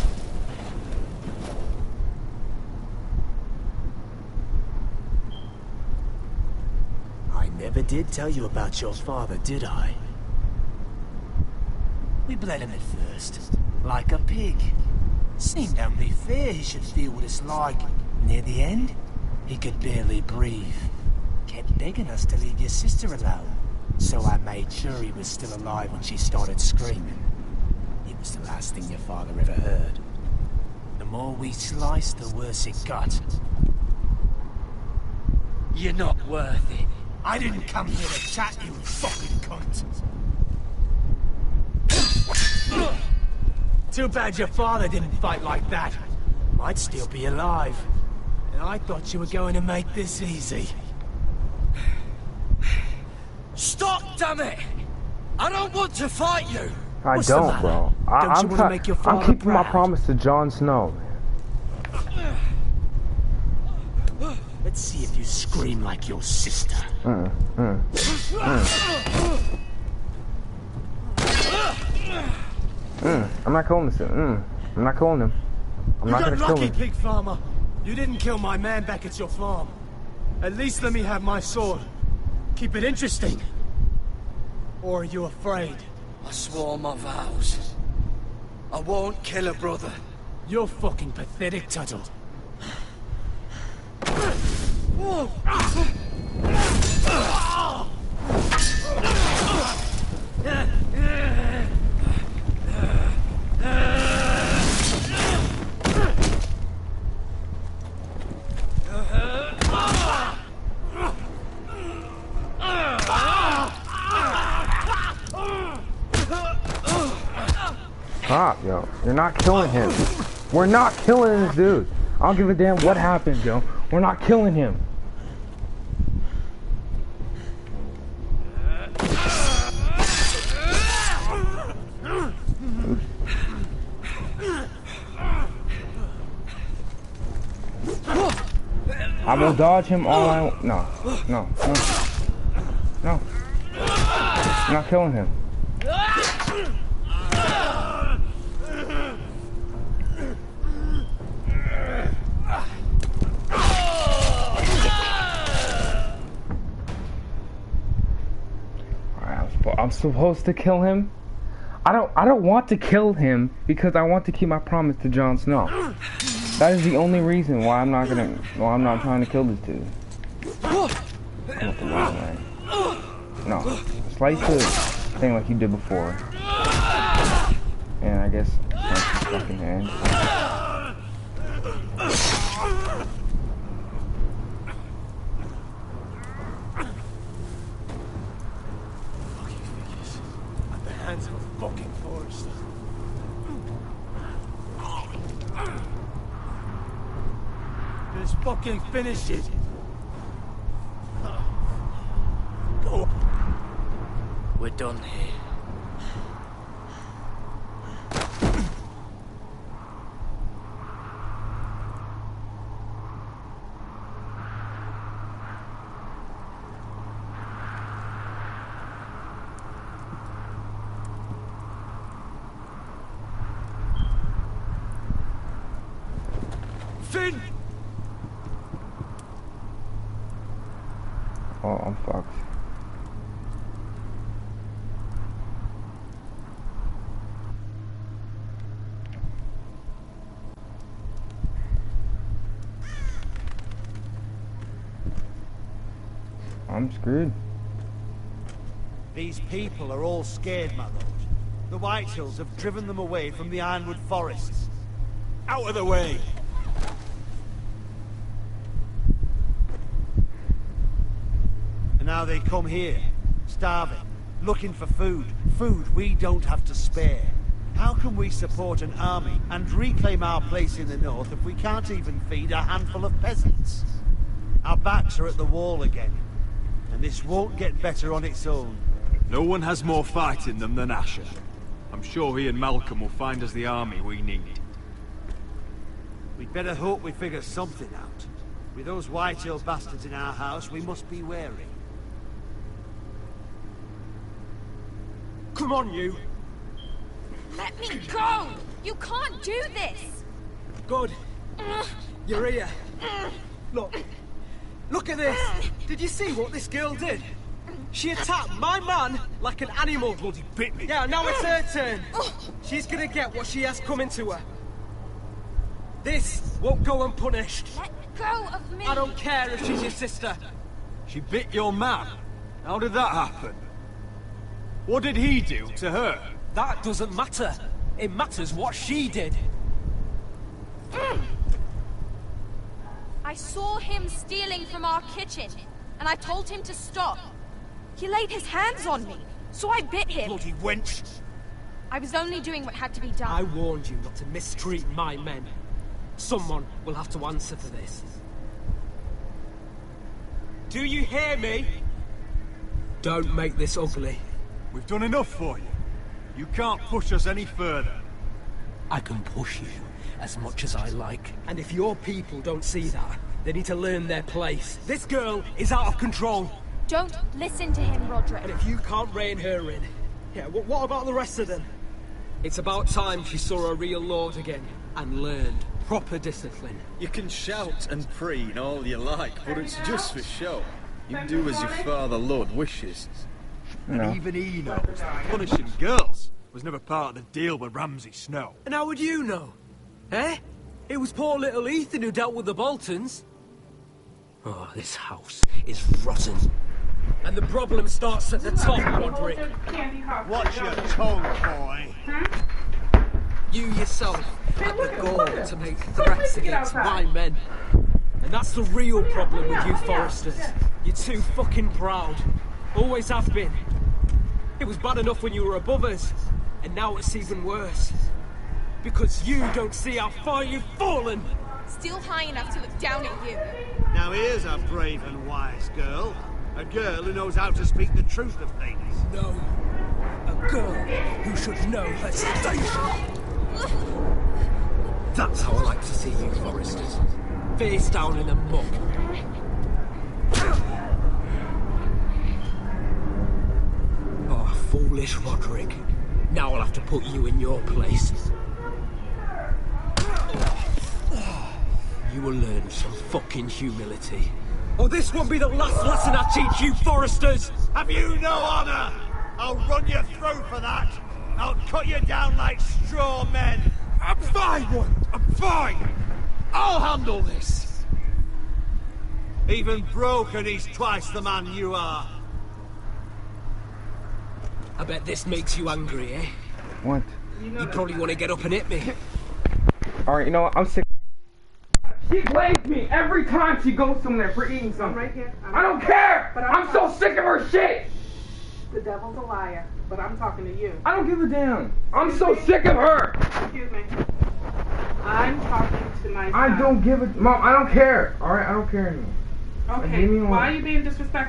I never did tell you about your father, did I? We bled him at first, like a pig. Seemed only fair he should feel what it's like. Near the end, he could barely breathe. Kept begging us to leave your sister alone, so I made sure he was still alive when she started screaming. It was the last thing your father ever heard. The more we sliced, the worse it got.
You're not worth it.
I didn't come here to chat, you fucking cunt. Too bad your father didn't fight like that. Might still be alive. And I thought you were going to make this easy.
Stop, damn it! I don't want to fight you!
I don't, bro. I'm keeping my promise to Jon Snow.
Let's see if you scream like your sister.
I'm not killing this. I'm not killing him. I'm not gonna kill him.
You got lucky, pig farmer. You didn't kill my man back at your farm. At least let me have my sword. Keep it interesting. Or are you afraid?
I swore my vows. I won't kill a brother.
You're fucking pathetic, Tuttle.
Stop, yo. You're not killing him. We're not killing this dude. I don't give a damn what happens, yo. We're not killing him. I will dodge him all I want. No. I'm not killing him. I'm supposed to kill him. I don't want to kill him because I want to keep my promise to Jon Snow. That is the only reason why I'm not trying to kill this dude. I went the wrong way. No. Slice the thing like you did before. And I guess slice his fucking hand.
Fucking forest. Just fucking finish it. Go.
We're done here.
Finn!
Oh, I'm fucked. I'm screwed.
These people are all scared, my lord. The Whitehills have driven them away from the Ironwood forests.
Out of the way!
And now they come here, starving, looking for food. Food we don't have to spare. How can we support an army and reclaim our place in the north if we can't even feed a handful of peasants? Our backs are at the wall again, and this won't get better on its own.
No one has more fight in them than Asher. I'm sure he and Malcolm will find us the army we need.
We'd better hope we figure something out. With those Whitehill bastards in our house, we must be wary.
Come on, you!
Let me go! You can't do this!
Good. You're here. Look. Look at this! Did you see what this girl did? She attacked my man like an animal.
Bloody bit me.
Yeah, now it's her turn. She's gonna get what she has coming to her. This won't go unpunished.
Let go of me!
I don't care if she's your sister.
She bit your man. How did that happen? What did he do to her?
That doesn't matter. It matters what she did.
I saw him stealing from our kitchen, and I told him to stop. He laid his hands on me, so I bit him.
Bloody wench!
I was only doing what had to be done.
I warned you not to mistreat my men. Someone will have to answer for this. Do you hear me? Don't make this ugly.
We've done enough for you. You can't push us any further.
I can push you as much as I like. And if your people don't see that, they need to learn their place. This girl is out of control.
Don't listen to him, Roderick.
And if you can't rein her in, yeah, what about the rest of them? It's about time she saw a real lord again and learned proper discipline.
You can shout and preen all you like, but it's just for show. You do as your father Lord wishes.
No. And even he knows that punishing girls was never part of the deal with Ramsay Snow.
And how would you know? Eh? It was poor little Ethan who dealt with the Boltons. Oh, this house is rotten. And the problem starts at the top, Roderick.
Watch your tongue, boy.
You yourself had the gall to make threats against my men. And that's the real problem with you Forresters. You're too fucking proud. Always have been. It was bad enough when you were above us, and now it's even worse. Because you don't see how far you've fallen!
Still high enough to look down at you.
Now here's a brave and wise girl. A girl who knows how to speak the truth of things.
No. A girl who should know her station. That's how I like to see you, Forresters. Face down in the muck. Oh, foolish Roderick. Now I'll have to put you in your place. You will learn some fucking humility. Or this won't be the last lesson I teach you, Forresters!
Have you no honor? I'll run your throat for that. I'll cut you down like straw men.
I'm fine, one. I'm fine. I'll handle this.
Even broken, he's twice the man you are.
I bet this makes you angry, eh?
What?
You probably want to get up and hit me.
Alright, you know what? I'm sick. She blames me every time she goes somewhere for eating something.
Right here.
I don't care! I'm so sick of her shit!
The devil's a liar, but I'm talking to you.
I don't give a damn. I'm so sick of her!
Excuse me. I'm talking to myself.
I don't give a... Mom, I don't care. Alright, I don't care anymore.
Okay, why are you being disrespectful?